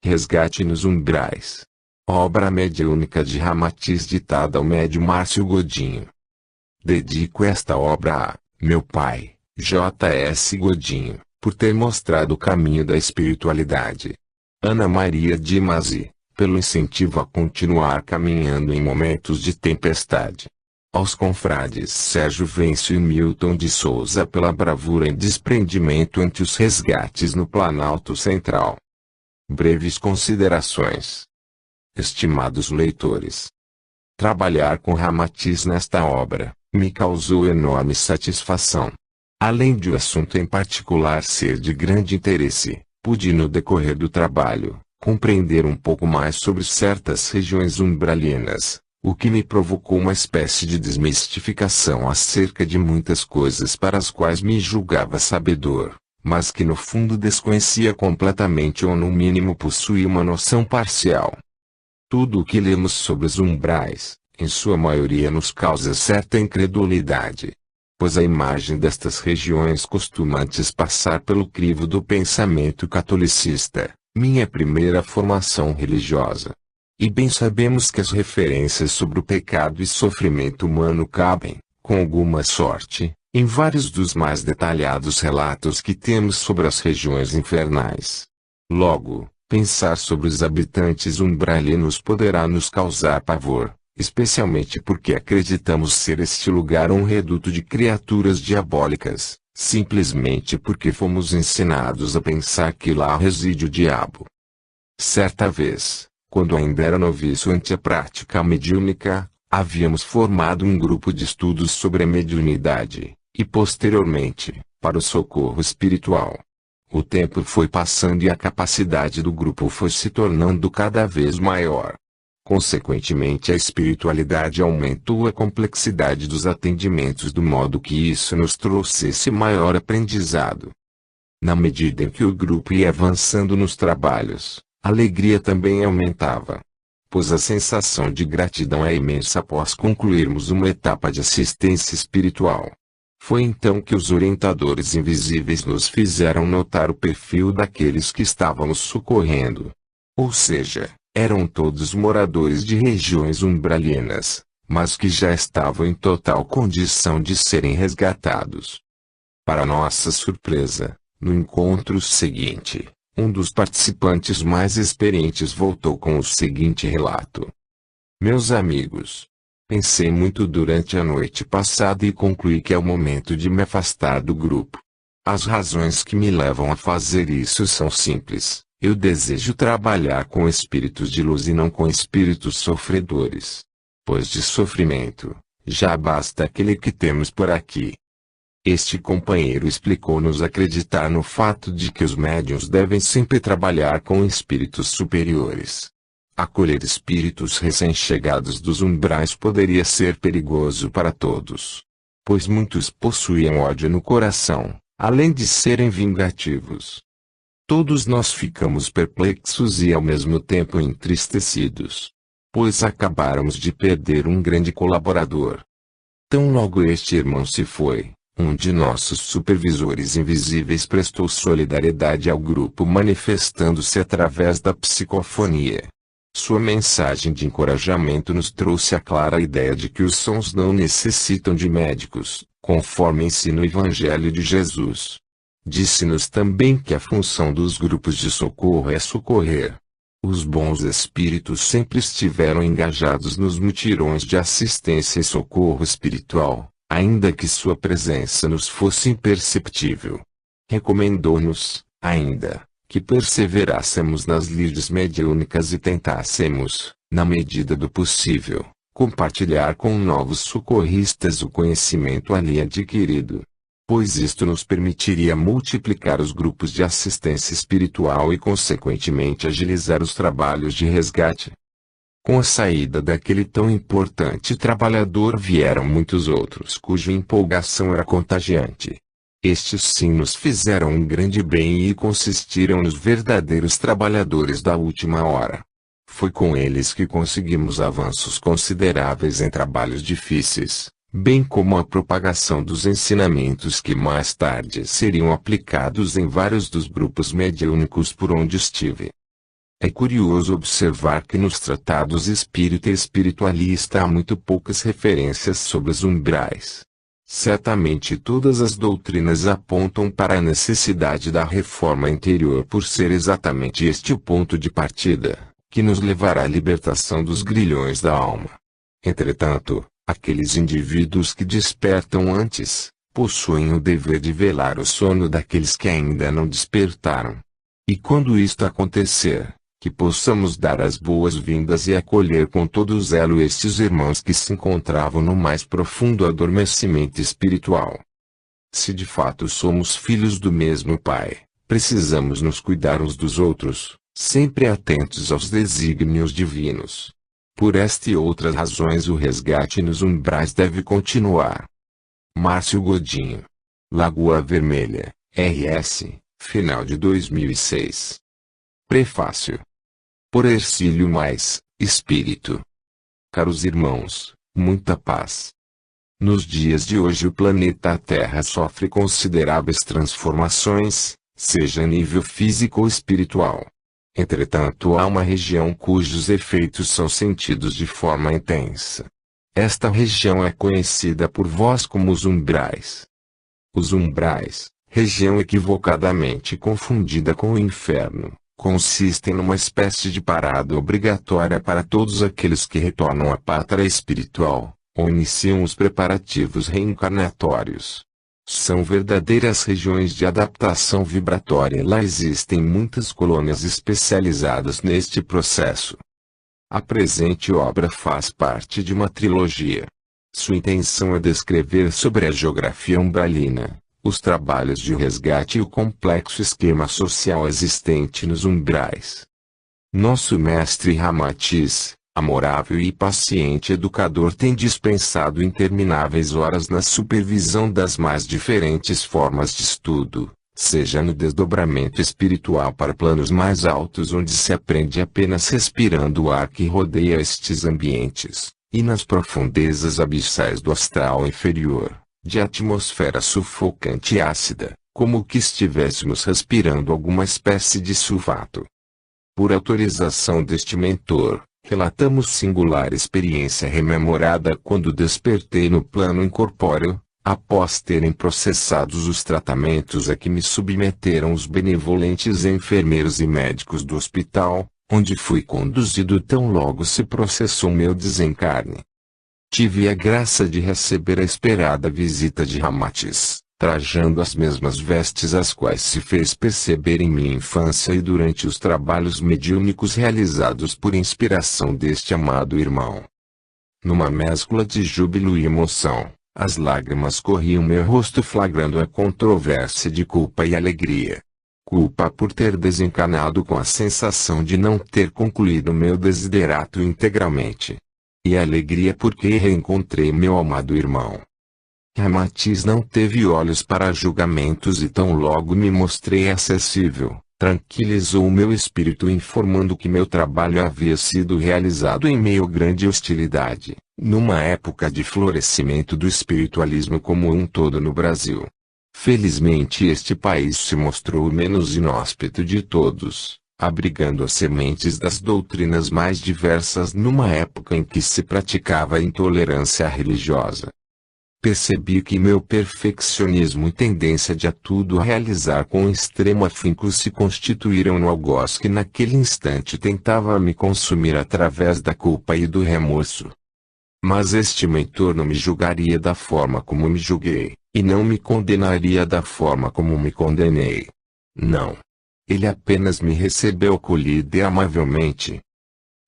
Resgate nos Umbrais. Obra mediúnica de Ramatiz ditada ao médium Márcio Godinho. Dedico esta obra a meu pai, J.S. Godinho, por ter mostrado o caminho da espiritualidade. Ana Maria de Mazi, pelo incentivo a continuar caminhando em momentos de tempestade. Aos confrades Sérgio Vencio e Milton de Souza pela bravura e desprendimento ante os resgates no Planalto Central. Breves considerações. Estimados leitores, trabalhar com Ramatiz nesta obra me causou enorme satisfação. Além de o assunto em particular ser de grande interesse, pude no decorrer do trabalho compreender um pouco mais sobre certas regiões umbralinas, o que me provocou uma espécie de desmistificação acerca de muitas coisas para as quais me julgava sabedor, mas que no fundo desconhecia completamente ou no mínimo possuía uma noção parcial. Tudo o que lemos sobre os umbrais, em sua maioria nos causa certa incredulidade, pois a imagem destas regiões costuma antes passar pelo crivo do pensamento catolicista, minha primeira formação religiosa. E bem sabemos que as referências sobre o pecado e sofrimento humano cabem, com alguma sorte, em vários dos mais detalhados relatos que temos sobre as regiões infernais. Logo, pensar sobre os habitantes umbralinos poderá nos causar pavor, especialmente porque acreditamos ser este lugar um reduto de criaturas diabólicas, simplesmente porque fomos ensinados a pensar que lá reside o diabo. Certa vez, quando ainda era noviço ante a prática mediúnica, havíamos formado um grupo de estudos sobre a mediunidade, e posteriormente, para o socorro espiritual. O tempo foi passando e a capacidade do grupo foi se tornando cada vez maior. Consequentemente, a espiritualidade aumentou a complexidade dos atendimentos do modo que isso nos trouxesse maior aprendizado. Na medida em que o grupo ia avançando nos trabalhos, a alegria também aumentava, pois a sensação de gratidão é imensa após concluirmos uma etapa de assistência espiritual. Foi então que os orientadores invisíveis nos fizeram notar o perfil daqueles que estávamos socorrendo. Ou seja, eram todos moradores de regiões umbralinas, mas que já estavam em total condição de serem resgatados. Para nossa surpresa, no encontro seguinte, um dos participantes mais experientes voltou com o seguinte relato. Meus amigos, pensei muito durante a noite passada e concluí que é o momento de me afastar do grupo. As razões que me levam a fazer isso são simples. Eu desejo trabalhar com espíritos de luz e não com espíritos sofredores. Pois de sofrimento, já basta aquele que temos por aqui. Este companheiro explicou-nos acreditar no fato de que os médiuns devem sempre trabalhar com espíritos superiores. Acolher espíritos recém-chegados dos umbrais poderia ser perigoso para todos, pois muitos possuíam ódio no coração, além de serem vingativos. Todos nós ficamos perplexos e ao mesmo tempo entristecidos, pois acabáramos de perder um grande colaborador. Tão logo este irmão se foi, um de nossos supervisores invisíveis prestou solidariedade ao grupo manifestando-se através da psicofonia. Sua mensagem de encorajamento nos trouxe a clara ideia de que os sons não necessitam de médicos, conforme ensina o Evangelho de Jesus. Disse-nos também que a função dos grupos de socorro é socorrer. Os bons espíritos sempre estiveram engajados nos mutirões de assistência e socorro espiritual, ainda que sua presença nos fosse imperceptível. Recomendou-nos, ainda, que perseverássemos nas lides mediúnicas e tentássemos, na medida do possível, compartilhar com novos socorristas o conhecimento ali adquirido. Pois isto nos permitiria multiplicar os grupos de assistência espiritual e consequentemente agilizar os trabalhos de resgate. Com a saída daquele tão importante trabalhador vieram muitos outros cuja empolgação era contagiante. Estes sim nos fizeram um grande bem e consistiram nos verdadeiros trabalhadores da última hora. Foi com eles que conseguimos avanços consideráveis em trabalhos difíceis, bem como a propagação dos ensinamentos que mais tarde seriam aplicados em vários dos grupos mediúnicos por onde estive. É curioso observar que nos tratados espírita e espiritualista há muito poucas referências sobre os umbrais. Certamente todas as doutrinas apontam para a necessidade da reforma interior por ser exatamente este o ponto de partida, que nos levará à libertação dos grilhões da alma. Entretanto, aqueles indivíduos que despertam antes, possuem o dever de velar o sono daqueles que ainda não despertaram. E quando isto acontecer, que possamos dar as boas-vindas e acolher com todo o zelo estes irmãos que se encontravam no mais profundo adormecimento espiritual. Se de fato somos filhos do mesmo Pai, precisamos nos cuidar uns dos outros, sempre atentos aos desígnios divinos. Por esta e outras razões o resgate nos umbrais deve continuar. Márcio Godinho. Lagoa Vermelha, RS, final de 2006. Prefácio. Por Hercílio Mais, Espírito. Caros irmãos, muita paz. Nos dias de hoje o planeta Terra sofre consideráveis transformações, seja a nível físico ou espiritual. Entretanto há uma região cujos efeitos são sentidos de forma intensa. Esta região é conhecida por vós como os umbrais. Os umbrais, região equivocadamente confundida com o inferno, consistem numa espécie de parada obrigatória para todos aqueles que retornam à pátria espiritual, ou iniciam os preparativos reencarnatórios. São verdadeiras regiões de adaptação vibratória. Lá existem muitas colônias especializadas neste processo. A presente obra faz parte de uma trilogia. Sua intenção é descrever sobre a geografia umbralina, os trabalhos de resgate e o complexo esquema social existente nos umbrais. Nosso mestre Ramatiz, amorável e paciente educador, tem dispensado intermináveis horas na supervisão das mais diferentes formas de estudo, seja no desdobramento espiritual para planos mais altos onde se aprende apenas respirando o ar que rodeia estes ambientes, e nas profundezas abissais do astral inferior, de atmosfera sufocante e ácida, como que estivéssemos respirando alguma espécie de sulfato. Por autorização deste mentor, relatamos singular experiência rememorada quando despertei no plano incorpóreo, após terem processados os tratamentos a que me submeteram os benevolentes enfermeiros e médicos do hospital, onde fui conduzido tão logo se processou meu desencarne. Tive a graça de receber a esperada visita de Ramatiz, trajando as mesmas vestes as quais se fez perceber em minha infância e durante os trabalhos mediúnicos realizados por inspiração deste amado irmão. Numa mescla de júbilo e emoção, as lágrimas corriam meu rosto flagrando a controvérsia de culpa e alegria. Culpa por ter desencarnado com a sensação de não ter concluído meu desiderato integralmente. E alegria porque reencontrei meu amado irmão. Ramatiz não teve olhos para julgamentos e tão logo me mostrei acessível, tranquilizou o meu espírito informando que meu trabalho havia sido realizado em meio a grande hostilidade, numa época de florescimento do espiritualismo como um todo no Brasil. Felizmente este país se mostrou o menos inóspito de todos, abrigando as sementes das doutrinas mais diversas numa época em que se praticava a intolerância religiosa. Percebi que meu perfeccionismo e tendência de a tudo realizar com extremo afinco se constituíram no algoz que naquele instante tentava me consumir através da culpa e do remorso. Mas este mentor não me julgaria da forma como me julguei, e não me condenaria da forma como me condenei. Não. Ele apenas me recebeu acolhido e amavelmente.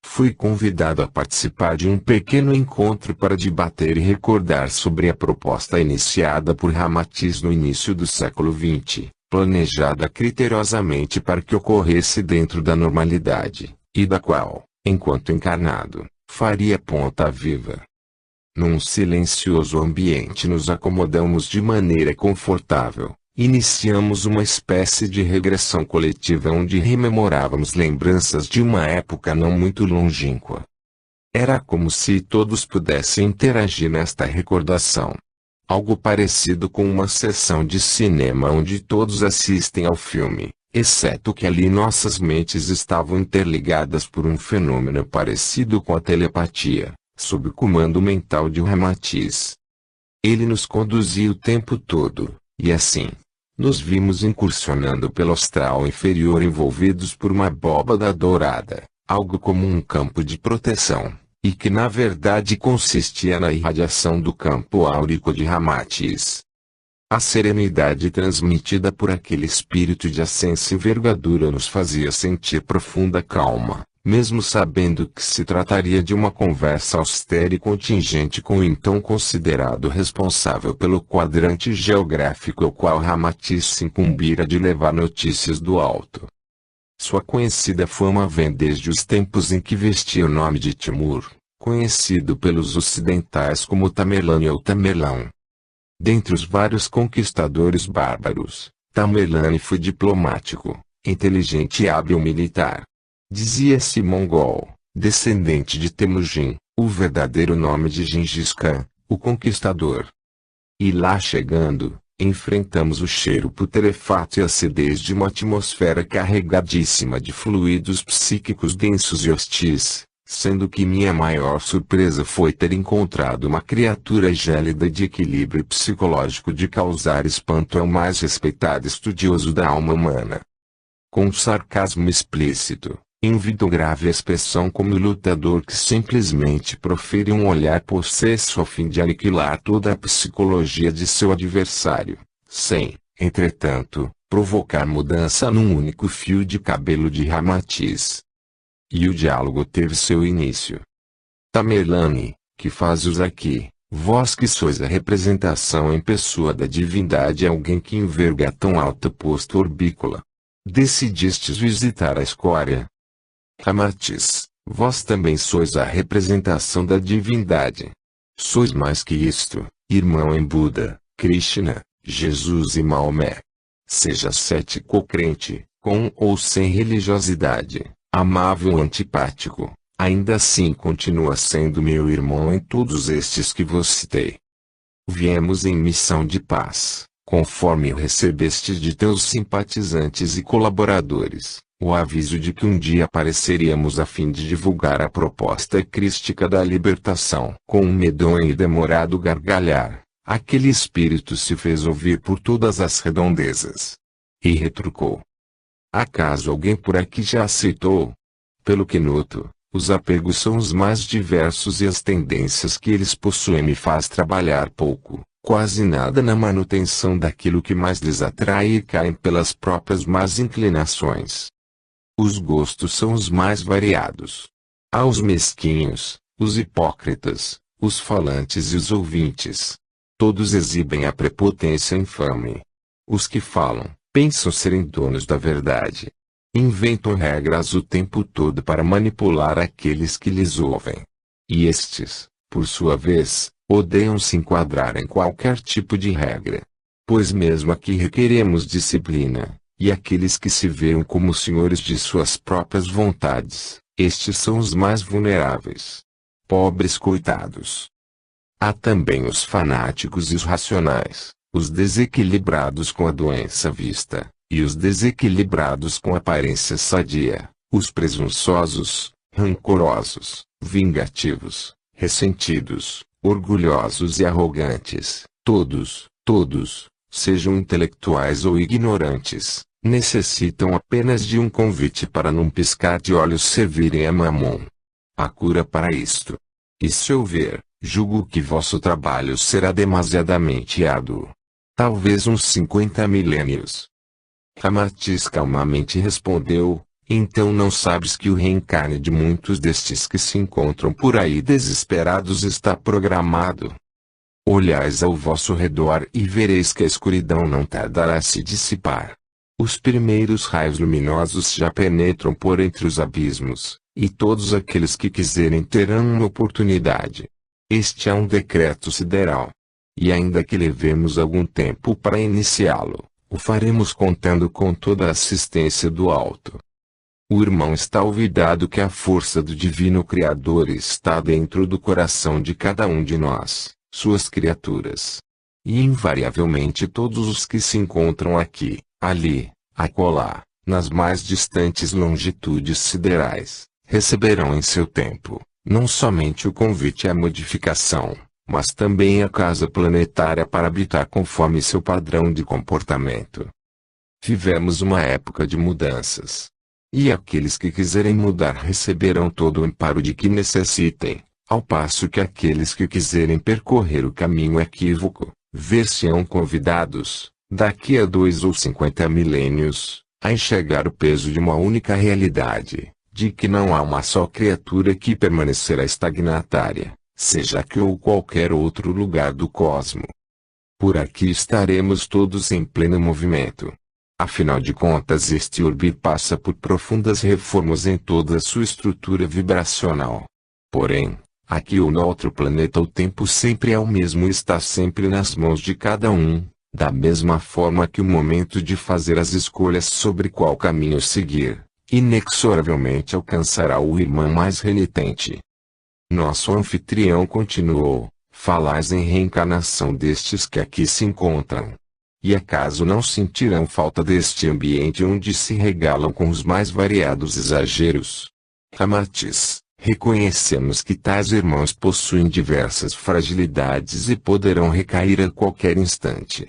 Fui convidado a participar de um pequeno encontro para debater e recordar sobre a proposta iniciada por Ramatiz no início do século XX, planejada criteriosamente para que ocorresse dentro da normalidade, e da qual, enquanto encarnado, faria ponta viva. Num silencioso ambiente nos acomodamos de maneira confortável. Iniciamos uma espécie de regressão coletiva onde rememorávamos lembranças de uma época não muito longínqua. Era como se todos pudessem interagir nesta recordação. Algo parecido com uma sessão de cinema onde todos assistem ao filme, exceto que ali nossas mentes estavam interligadas por um fenômeno parecido com a telepatia, sob o comando mental de Ramatiz. Ele nos conduzia o tempo todo, e assim, nos vimos incursionando pelo astral inferior envolvidos por uma abóbada dourada, algo como um campo de proteção, e que na verdade consistia na irradiação do campo áurico de Ramatiz. A serenidade transmitida por aquele espírito de ascenso e envergadura nos fazia sentir profunda calma, mesmo sabendo que se trataria de uma conversa austera e contingente com o então considerado responsável pelo quadrante geográfico ao qual Ramatiz se incumbira de levar notícias do alto. Sua conhecida fama vem desde os tempos em que vestia o nome de Timur, conhecido pelos ocidentais como Tamerlane ou Tamerlão. Dentre os vários conquistadores bárbaros, Tamerlane foi diplomático, inteligente e hábil militar. Dizia-se mongol, descendente de Temujin, o verdadeiro nome de Gengis Khan, o conquistador. E lá chegando, enfrentamos o cheiro putrefato e a acidez de uma atmosfera carregadíssima de fluidos psíquicos densos e hostis, sendo que minha maior surpresa foi ter encontrado uma criatura gélida de equilíbrio psicológico de causar espanto ao mais respeitado estudioso da alma humana. Com sarcasmo explícito, grave expressão como o lutador que simplesmente profere um olhar possesso a fim de aniquilar toda a psicologia de seu adversário, sem, entretanto, provocar mudança num único fio de cabelo de Ramatiz. E o diálogo teve seu início. Tamerlane, que fazes aqui, vós que sois a representação em pessoa da divindade, alguém que enverga tão alto posto orbícola? Decidistes visitar a escória? Ramatiz, vós também sois a representação da divindade. Sois mais que isto, irmão em Buda, Krishna, Jesus e Maomé. Seja cético ou crente, com ou sem religiosidade, amável ou antipático, ainda assim continua sendo meu irmão em todos estes que vos citei. Viemos em missão de paz, conforme o recebeste de teus simpatizantes e colaboradores, o aviso de que um dia apareceríamos a fim de divulgar a proposta crística da libertação. Com um medonho e demorado gargalhar, aquele espírito se fez ouvir por todas as redondezas. E retrucou. Acaso alguém por aqui já aceitou? Pelo que noto, os apegos são os mais diversos e as tendências que eles possuem me faz trabalhar pouco, quase nada na manutenção daquilo que mais lhes atrai e caem pelas próprias más inclinações. Os gostos são os mais variados. Há os mesquinhos, os hipócritas, os falantes e os ouvintes. Todos exibem a prepotência infame. Os que falam, pensam serem donos da verdade. Inventam regras o tempo todo para manipular aqueles que lhes ouvem. E estes, por sua vez, odeiam se enquadrar em qualquer tipo de regra. Pois mesmo aqui requeremos disciplina, e aqueles que se veem como senhores de suas próprias vontades, estes são os mais vulneráveis. Pobres coitados. Há também os fanáticos e os racionais, os desequilibrados com a doença vista, e os desequilibrados com aparência sadia, os presunçosos, rancorosos, vingativos, ressentidos, orgulhosos e arrogantes, todos, sejam intelectuais ou ignorantes, necessitam apenas de um convite para num piscar de olhos servirem a Mamon. Há cura para isto. E se houver, julgo que vosso trabalho será demasiadamente árduo. Talvez uns 50 milênios. Ramatiz calmamente respondeu, então não sabes que o reencarne de muitos destes que se encontram por aí desesperados está programado? Olhais ao vosso redor e vereis que a escuridão não tardará a se dissipar. Os primeiros raios luminosos já penetram por entre os abismos, e todos aqueles que quiserem terão uma oportunidade. Este é um decreto sideral. E ainda que levemos algum tempo para iniciá-lo, o faremos contando com toda a assistência do alto. O irmão está olvidado que a força do Divino Criador está dentro do coração de cada um de nós, suas criaturas. E invariavelmente todos os que se encontram aqui, ali, acolá, nas mais distantes longitudes siderais, receberão em seu tempo, não somente o convite à modificação, mas também a casa planetária para habitar conforme seu padrão de comportamento. Vivemos uma época de mudanças. E aqueles que quiserem mudar receberão todo o amparo de que necessitem, ao passo que aqueles que quiserem percorrer o caminho equívoco, ver-se-ão convidados, daqui a 2 ou 50 milênios, a enxergar o peso de uma única realidade, de que não há uma só criatura que permanecerá estagnatária, seja aqui ou qualquer outro lugar do cosmo. Por aqui estaremos todos em pleno movimento. Afinal de contas, este orbe passa por profundas reformas em toda a sua estrutura vibracional. Porém, aqui ou no outro planeta o tempo sempre é o mesmo e está sempre nas mãos de cada um, da mesma forma que o momento de fazer as escolhas sobre qual caminho seguir, inexoravelmente alcançará o irmão mais renitente. Nosso anfitrião continuou: falais em reencarnação destes que aqui se encontram. E acaso não sentirão falta deste ambiente onde se regalam com os mais variados exageros? Ramatiz, reconhecemos que tais irmãos possuem diversas fragilidades e poderão recair a qualquer instante.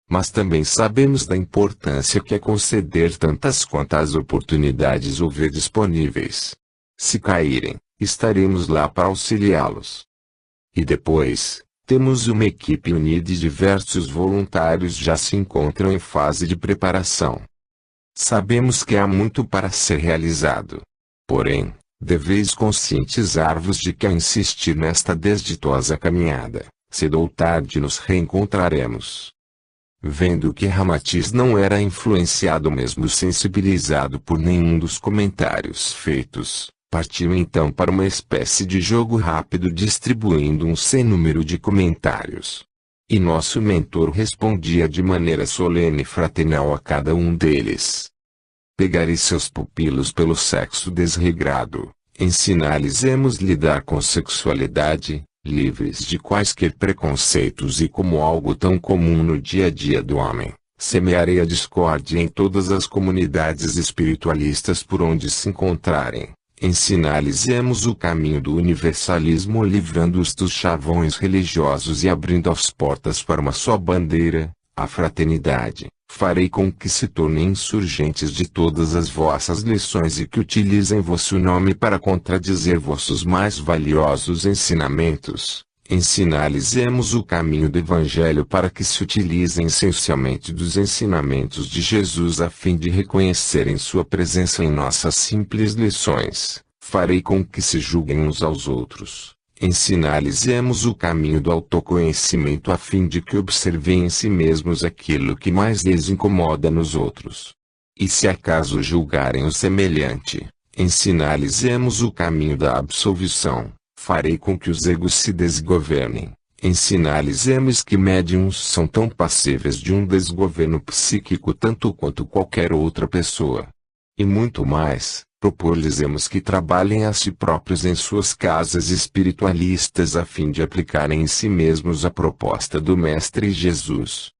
Mas também sabemos da importância que é conceder tantas quantas oportunidades houver disponíveis. Se caírem, estaremos lá para auxiliá-los. E depois, temos uma equipe unida e diversos voluntários já se encontram em fase de preparação. Sabemos que há muito para ser realizado. Porém, deveis conscientizar-vos de que a insistir nesta desditosa caminhada, cedo ou tarde nos reencontraremos. Vendo que Ramatiz não era influenciado mesmo sensibilizado por nenhum dos comentários feitos, partiu então para uma espécie de jogo rápido distribuindo um sem número de comentários. E nosso mentor respondia de maneira solene e fraternal a cada um deles. Pegarei seus pupilos pelo sexo desregrado, ensinar-lhes-emos lidar com sexualidade, livres de quaisquer preconceitos e como algo tão comum no dia a dia do homem. Semearei a discórdia em todas as comunidades espiritualistas por onde se encontrarem. Ensinar-lhes-emos o caminho do universalismo livrando-os dos chavões religiosos e abrindo as portas para uma só bandeira, a fraternidade. Farei com que se tornem insurgentes de todas as vossas lições e que utilizem vosso nome para contradizer vossos mais valiosos ensinamentos. Ensinar-lhes-emos o caminho do Evangelho para que se utilizem essencialmente dos ensinamentos de Jesus a fim de reconhecerem sua presença em nossas simples lições. Farei com que se julguem uns aos outros. Ensinar-lhes-emos o caminho do autoconhecimento a fim de que observem em si mesmos aquilo que mais lhes incomoda nos outros. E se acaso julgarem o semelhante, ensinar-lhes-emos o caminho da absolvição. Farei com que os egos se desgovernem. Ensinar-lhes-emos que médiuns são tão passíveis de um desgoverno psíquico tanto quanto qualquer outra pessoa. E muito mais, propor-lhes-emos que trabalhem a si próprios em suas casas espiritualistas a fim de aplicarem em si mesmos a proposta do Mestre Jesus.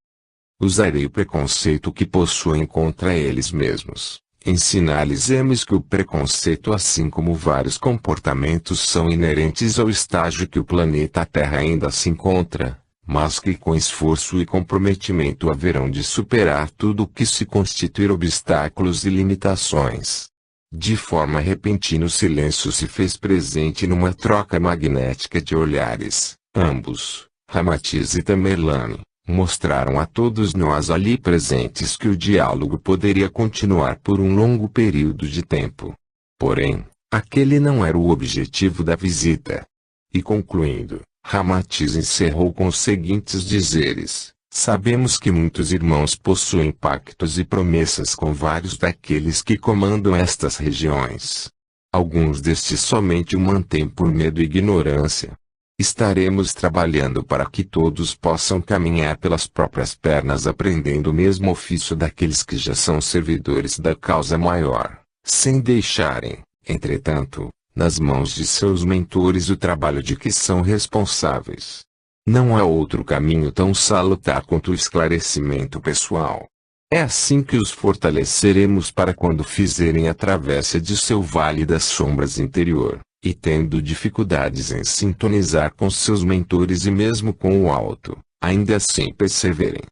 Usarei o preconceito que possuem contra eles mesmos. Ensinar-lhes-emos que o preconceito assim como vários comportamentos são inerentes ao estágio que o planeta Terra ainda se encontra, mas que com esforço e comprometimento haverão de superar tudo o que se constituir obstáculos e limitações. De forma repentina o silêncio se fez presente numa troca magnética de olhares. Ambos, Ramatiz e Tamerlane, mostraram a todos nós ali presentes que o diálogo poderia continuar por um longo período de tempo. Porém, aquele não era o objetivo da visita. E concluindo, Ramatiz encerrou com os seguintes dizeres: sabemos que muitos irmãos possuem pactos e promessas com vários daqueles que comandam estas regiões. Alguns destes somente o mantêm por medo e ignorância. Estaremos trabalhando para que todos possam caminhar pelas próprias pernas aprendendo o mesmo ofício daqueles que já são servidores da causa maior, sem deixarem, entretanto, nas mãos de seus mentores o trabalho de que são responsáveis. Não há outro caminho tão salutar quanto o esclarecimento pessoal. É assim que os fortaleceremos para quando fizerem a travessa de seu vale das sombras interior, e tendo dificuldades em sintonizar com seus mentores e mesmo com o alto, ainda assim perseverem.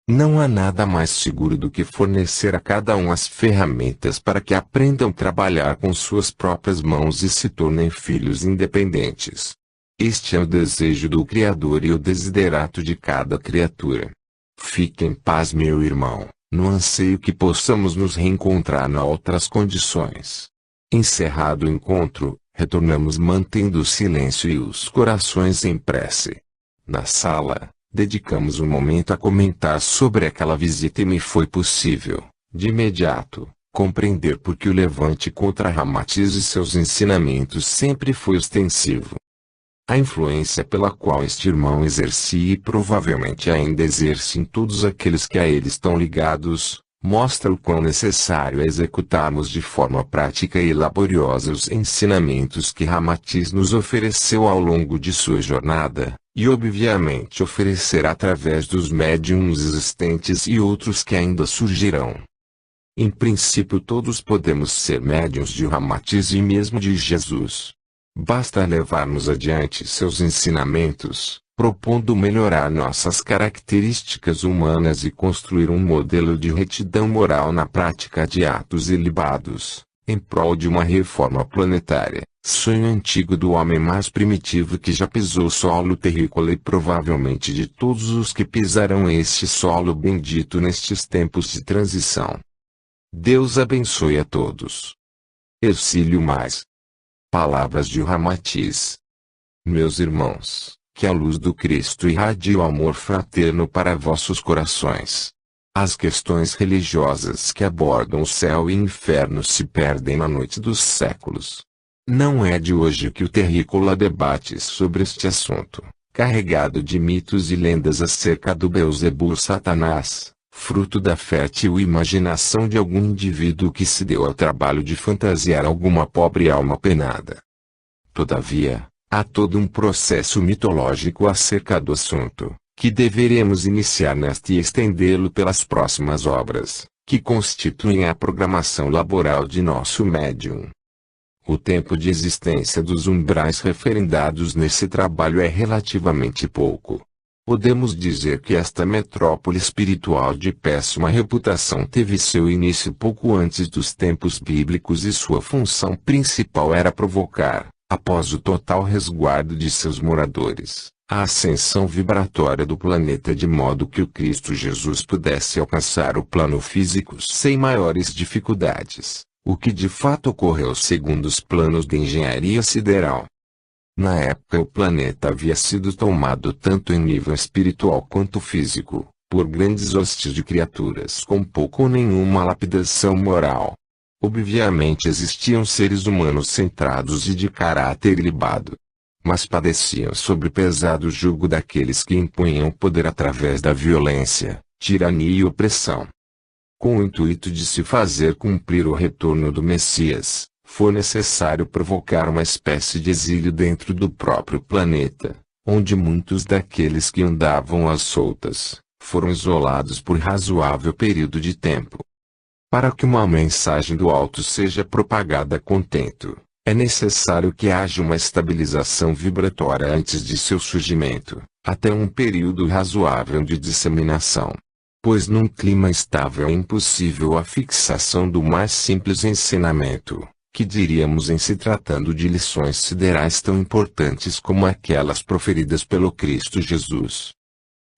Não há nada mais seguro do que fornecer a cada um as ferramentas para que aprendam a trabalhar com suas próprias mãos e se tornem filhos independentes. Este é o desejo do Criador e o desiderato de cada criatura. Fique em paz, meu irmão, no anseio que possamos nos reencontrar em outras condições. Encerrado o encontro, retornamos mantendo o silêncio e os corações em prece. Na sala, dedicamos um momento a comentar sobre aquela visita e me foi possível, de imediato, compreender por que o levante contra Ramatiz e seus ensinamentos sempre foi ostensivo. A influência pela qual este irmão exercia e provavelmente ainda exerce em todos aqueles que a ele estão ligados, mostra o quão necessário é executarmos de forma prática e laboriosa os ensinamentos que Ramatiz nos ofereceu ao longo de sua jornada, e obviamente oferecerá através dos médiuns existentes e outros que ainda surgirão. Em princípio todos podemos ser médiuns de Ramatiz e mesmo de Jesus. Basta levarmos adiante seus ensinamentos, propondo melhorar nossas características humanas e construir um modelo de retidão moral na prática de atos ilibados, em prol de uma reforma planetária, sonho antigo do homem mais primitivo que já pisou solo terrícola e provavelmente de todos os que pisarão este solo bendito nestes tempos de transição. Deus abençoe a todos. Ercílio Mais. Palavras de Ramatiz. Meus irmãos, que a luz do Cristo irradie o amor fraterno para vossos corações. As questões religiosas que abordam o céu e inferno se perdem na noite dos séculos. Não é de hoje que o terrícola debate sobre este assunto, carregado de mitos e lendas acerca do Beelzebul Satanás, fruto da fértil imaginação de algum indivíduo que se deu ao trabalho de fantasiar alguma pobre alma penada. Todavia, há todo um processo mitológico acerca do assunto, que deveremos iniciar nesta e estendê-lo pelas próximas obras, que constituem a programação laboral de nosso médium. O tempo de existência dos umbrais referendados nesse trabalho é relativamente pouco. Podemos dizer que esta metrópole espiritual de péssima reputação teve seu início pouco antes dos tempos bíblicos e sua função principal era provocar, após o total resguardo de seus moradores, a ascensão vibratória do planeta de modo que o Cristo Jesus pudesse alcançar o plano físico sem maiores dificuldades, o que de fato ocorreu segundo os planos de engenharia sideral. Na época o planeta havia sido tomado tanto em nível espiritual quanto físico, por grandes hostes de criaturas com pouco ou nenhuma lapidação moral. Obviamente existiam seres humanos centrados e de caráter ilibado. Mas padeciam sob o pesado jugo daqueles que impunham poder através da violência, tirania e opressão. Com o intuito de se fazer cumprir o retorno do Messias, foi necessário provocar uma espécie de exílio dentro do próprio planeta, onde muitos daqueles que andavam às soltas, foram isolados por razoável período de tempo. Para que uma mensagem do alto seja propagada a contento, é necessário que haja uma estabilização vibratória antes de seu surgimento, até um período razoável de disseminação. Pois num clima estável é impossível a fixação do mais simples ensinamento, que diríamos em se tratando de lições siderais tão importantes como aquelas proferidas pelo Cristo Jesus.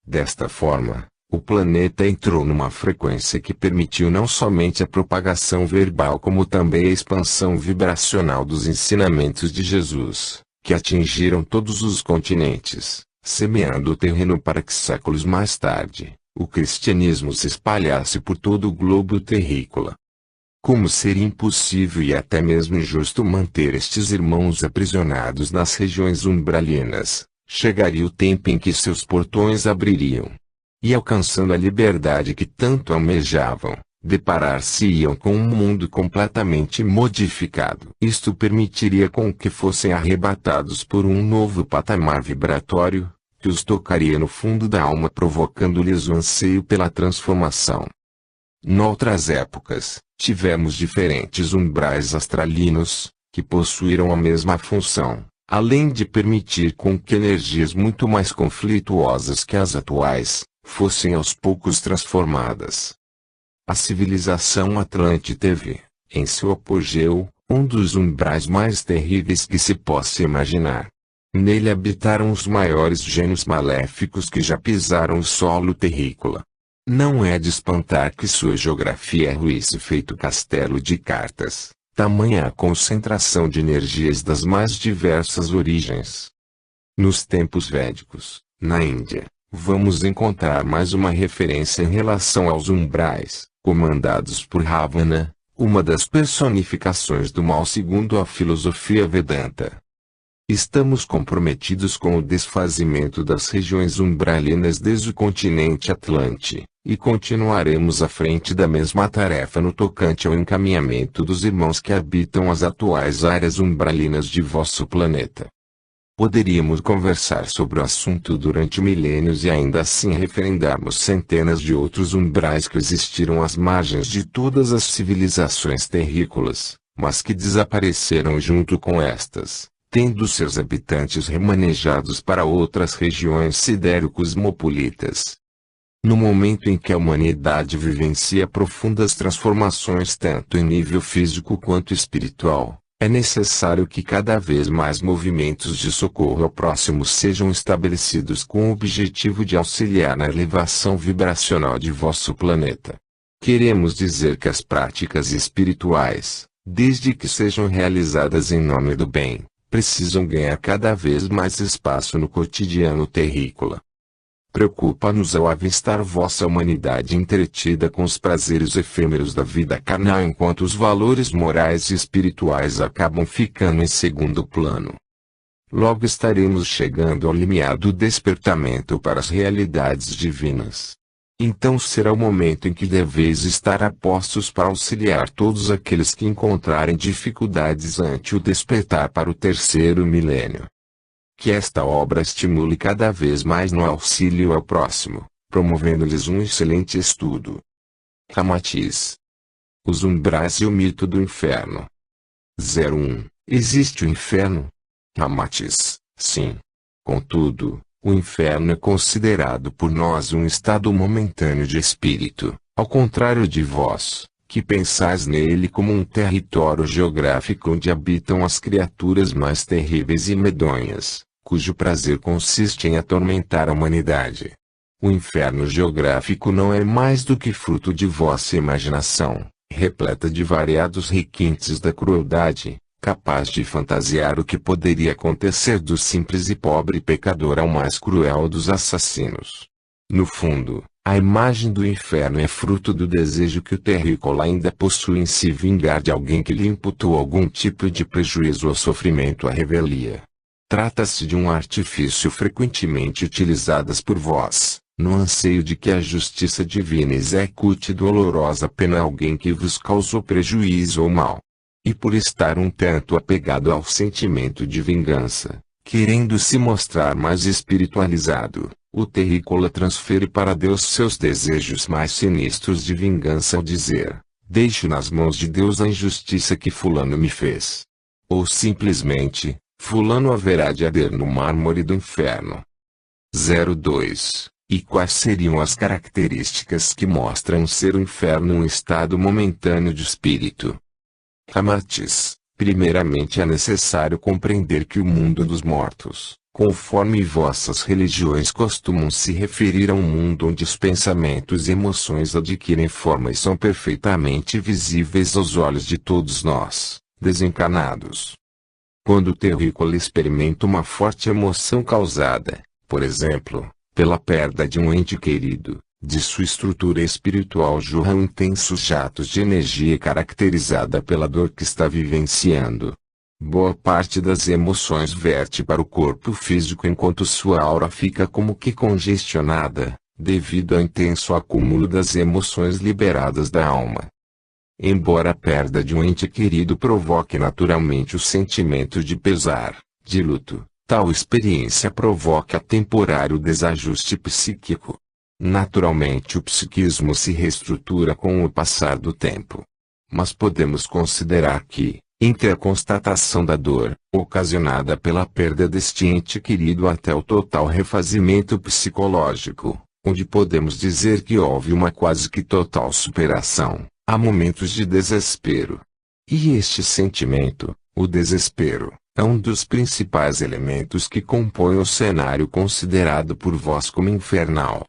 Desta forma, o planeta entrou numa frequência que permitiu não somente a propagação verbal como também a expansão vibracional dos ensinamentos de Jesus, que atingiram todos os continentes, semeando o terreno para que séculos mais tarde, o cristianismo se espalhasse por todo o globo terrícola. Como seria impossível e até mesmo injusto manter estes irmãos aprisionados nas regiões umbralinas, chegaria o tempo em que seus portões abririam. E alcançando a liberdade que tanto almejavam, deparar-se-iam com um mundo completamente modificado. Isto permitiria com que fossem arrebatados por um novo patamar vibratório, que os tocaria no fundo da alma provocando-lhes o anseio pela transformação. Noutras épocas, tivemos diferentes umbrais astralinos, que possuíram a mesma função, além de permitir com que energias muito mais conflituosas que as atuais, fossem aos poucos transformadas. A civilização Atlante teve, em seu apogeu, um dos umbrais mais terríveis que se possa imaginar. Nele habitaram os maiores gênios maléficos que já pisaram o solo terrícola. Não é de espantar que sua geografia ruísse feito castelo de cartas, tamanha a concentração de energias das mais diversas origens. Nos tempos védicos, na Índia, vamos encontrar mais uma referência em relação aos umbrais, comandados por Ravana, uma das personificações do mal segundo a filosofia Vedanta. Estamos comprometidos com o desfazimento das regiões umbralinas desde o continente Atlante, e continuaremos à frente da mesma tarefa no tocante ao encaminhamento dos irmãos que habitam as atuais áreas umbralinas de vosso planeta. Poderíamos conversar sobre o assunto durante milênios e ainda assim referendarmos centenas de outros umbrais que existiram às margens de todas as civilizações terrícolas, mas que desapareceram junto com estas, tendo seus habitantes remanejados para outras regiões sidero-cosmopolitas. No momento em que a humanidade vivencia profundas transformações tanto em nível físico quanto espiritual, é necessário que cada vez mais movimentos de socorro ao próximo sejam estabelecidos com o objetivo de auxiliar na elevação vibracional de vosso planeta. Queremos dizer que as práticas espirituais, desde que sejam realizadas em nome do bem, precisam ganhar cada vez mais espaço no cotidiano terrícola. Preocupa-nos ao avistar vossa humanidade entretida com os prazeres efêmeros da vida carnal enquanto os valores morais e espirituais acabam ficando em segundo plano. Logo estaremos chegando ao limiar do despertamento para as realidades divinas. Então será o momento em que deveis estar a postos para auxiliar todos aqueles que encontrarem dificuldades ante o despertar para o terceiro milênio. Que esta obra estimule cada vez mais no auxílio ao próximo, promovendo-lhes um excelente estudo. Ramatiz. Os umbrais e o mito do inferno. 01. Existe o inferno? Ramatiz. Sim. Contudo, o inferno é considerado por nós um estado momentâneo de espírito, ao contrário de vós, que pensais nele como um território geográfico onde habitam as criaturas mais terríveis e medonhas, cujo prazer consiste em atormentar a humanidade. O inferno geográfico não é mais do que fruto de vossa imaginação, repleta de variados requintes da crueldade, capaz de fantasiar o que poderia acontecer do simples e pobre pecador ao mais cruel dos assassinos. No fundo, a imagem do inferno é fruto do desejo que o terrícola ainda possui em se vingar de alguém que lhe imputou algum tipo de prejuízo ou sofrimento à revelia. Trata-se de um artifício frequentemente utilizado por vós, no anseio de que a justiça divina execute dolorosa pena a alguém que vos causou prejuízo ou mal. E por estar um tanto apegado ao sentimento de vingança, querendo se mostrar mais espiritualizado, o terrícola transfere para Deus seus desejos mais sinistros de vingança ao dizer: deixo nas mãos de Deus a injustiça que fulano me fez. Ou simplesmente, fulano haverá de arder no mármore do inferno. 02. E quais seriam as características que mostram ser o inferno um estado momentâneo de espírito? Ramatiz. Primeiramente é necessário compreender que o mundo dos mortos, conforme vossas religiões costumam se referir a um mundo onde os pensamentos e emoções adquirem forma e são perfeitamente visíveis aos olhos de todos nós, desencarnados. Quando o terrícola experimenta uma forte emoção causada, por exemplo, pela perda de um ente querido, de sua estrutura espiritual jorram intensos jatos de energia caracterizada pela dor que está vivenciando. Boa parte das emoções verte para o corpo físico enquanto sua aura fica como que congestionada, devido ao intenso acúmulo das emoções liberadas da alma. Embora a perda de um ente querido provoque naturalmente o sentimento de pesar, de luto, tal experiência provoca temporário desajuste psíquico. Naturalmente o psiquismo se reestrutura com o passar do tempo. Mas podemos considerar que, entre a constatação da dor, ocasionada pela perda deste ente querido até o total refazimento psicológico, onde podemos dizer que houve uma quase que total superação, há momentos de desespero. E este sentimento, o desespero, é um dos principais elementos que compõem o cenário considerado por vós como infernal.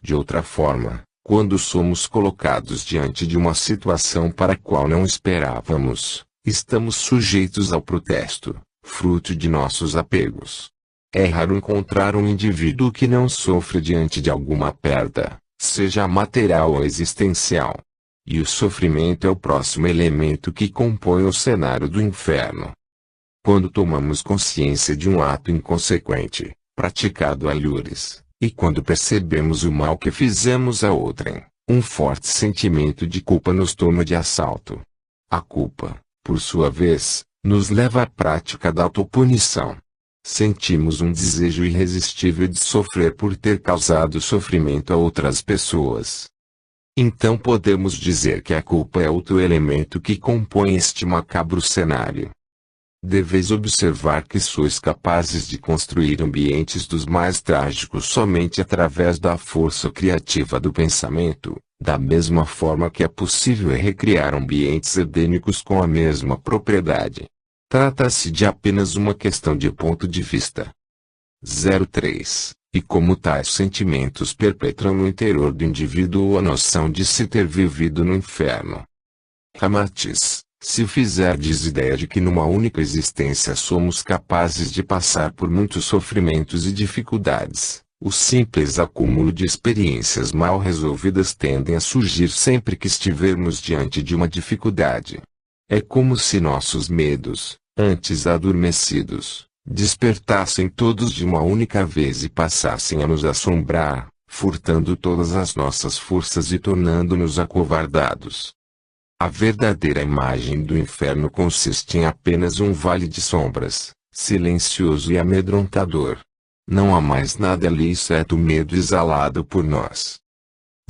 De outra forma, quando somos colocados diante de uma situação para a qual não esperávamos, estamos sujeitos ao protesto, fruto de nossos apegos. É raro encontrar um indivíduo que não sofra diante de alguma perda, seja material ou existencial. E o sofrimento é o próximo elemento que compõe o cenário do inferno. Quando tomamos consciência de um ato inconsequente, praticado a lures, e quando percebemos o mal que fizemos a outrem, um forte sentimento de culpa nos toma de assalto. A culpa, por sua vez, nos leva à prática da autopunição. Sentimos um desejo irresistível de sofrer por ter causado sofrimento a outras pessoas. Então podemos dizer que a culpa é outro elemento que compõe este macabro cenário. Deveis observar que sois capazes de construir ambientes dos mais trágicos somente através da força criativa do pensamento, da mesma forma que é possível recriar ambientes edênicos com a mesma propriedade. Trata-se de apenas uma questão de ponto de vista. 03. E como tais sentimentos perpetram no interior do indivíduo a noção de se ter vivido no inferno. Ramatiz. Se fizerdes ideia de que numa única existência somos capazes de passar por muitos sofrimentos e dificuldades, o simples acúmulo de experiências mal resolvidas tendem a surgir sempre que estivermos diante de uma dificuldade. É como se nossos medos, antes adormecidos, despertassem todos de uma única vez e passassem a nos assombrar, furtando todas as nossas forças e tornando-nos acovardados. A verdadeira imagem do inferno consiste em apenas um vale de sombras, silencioso e amedrontador. Não há mais nada ali exceto o medo exalado por nós.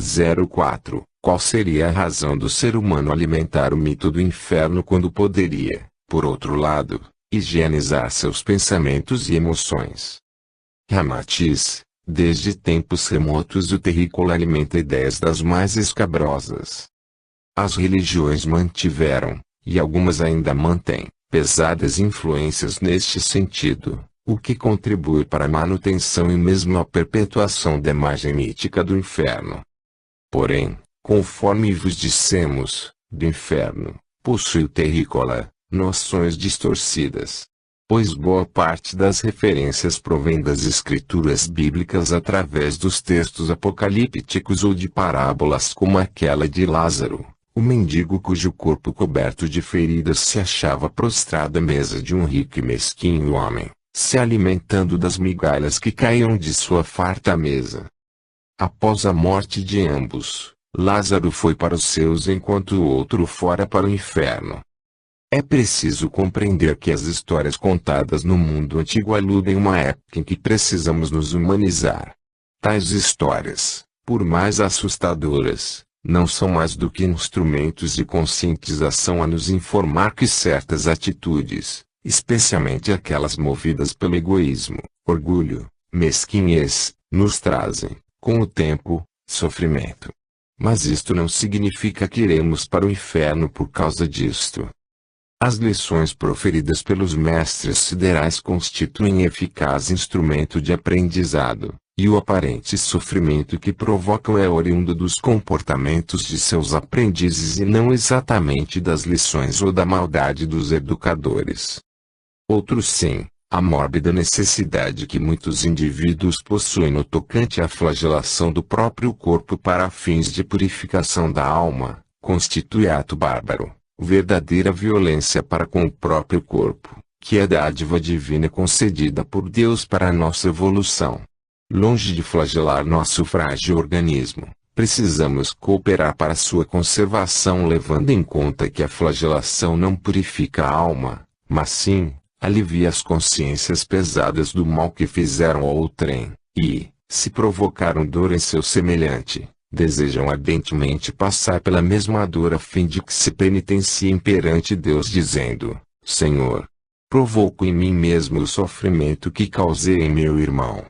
04. Qual seria a razão do ser humano alimentar o mito do inferno quando poderia, por outro lado, higienizar seus pensamentos e emoções? Ramatiz. Desde tempos remotos o terrícola alimenta ideias das mais escabrosas. As religiões mantiveram, e algumas ainda mantêm, pesadas influências neste sentido, o que contribui para a manutenção e mesmo a perpetuação da imagem mítica do inferno. Porém, conforme vos dissemos, do inferno, possui o terrícola, noções distorcidas. Pois boa parte das referências provém das escrituras bíblicas através dos textos apocalípticos ou de parábolas como aquela de Lázaro, o mendigo cujo corpo coberto de feridas se achava prostrado à mesa de um rico e mesquinho homem, se alimentando das migalhas que caíam de sua farta mesa. Após a morte de ambos, Lázaro foi para os seus enquanto o outro fora para o inferno. É preciso compreender que as histórias contadas no mundo antigo aludem a uma época em que precisamos nos humanizar. Tais histórias, por mais assustadoras, não são mais do que instrumentos de conscientização a nos informar que certas atitudes, especialmente aquelas movidas pelo egoísmo, orgulho, mesquinhez, nos trazem, com o tempo, sofrimento. Mas isto não significa que iremos para o inferno por causa disto. As lições proferidas pelos mestres siderais constituem eficaz instrumento de aprendizado, e o aparente sofrimento que provocam é oriundo dos comportamentos de seus aprendizes e não exatamente das lições ou da maldade dos educadores. Outros sim, a mórbida necessidade que muitos indivíduos possuem no tocante à flagelação do próprio corpo para fins de purificação da alma, constitui ato bárbaro, verdadeira violência para com o próprio corpo, que é dádiva divina concedida por Deus para a nossa evolução. Longe de flagelar nosso frágil organismo, precisamos cooperar para sua conservação levando em conta que a flagelação não purifica a alma, mas sim, alivia as consciências pesadas do mal que fizeram ao outrem, e, se provocaram dor em seu semelhante, desejam ardentemente passar pela mesma dor a fim de que se penitenciem perante Deus dizendo: Senhor, provoco em mim mesmo o sofrimento que causei em meu irmão.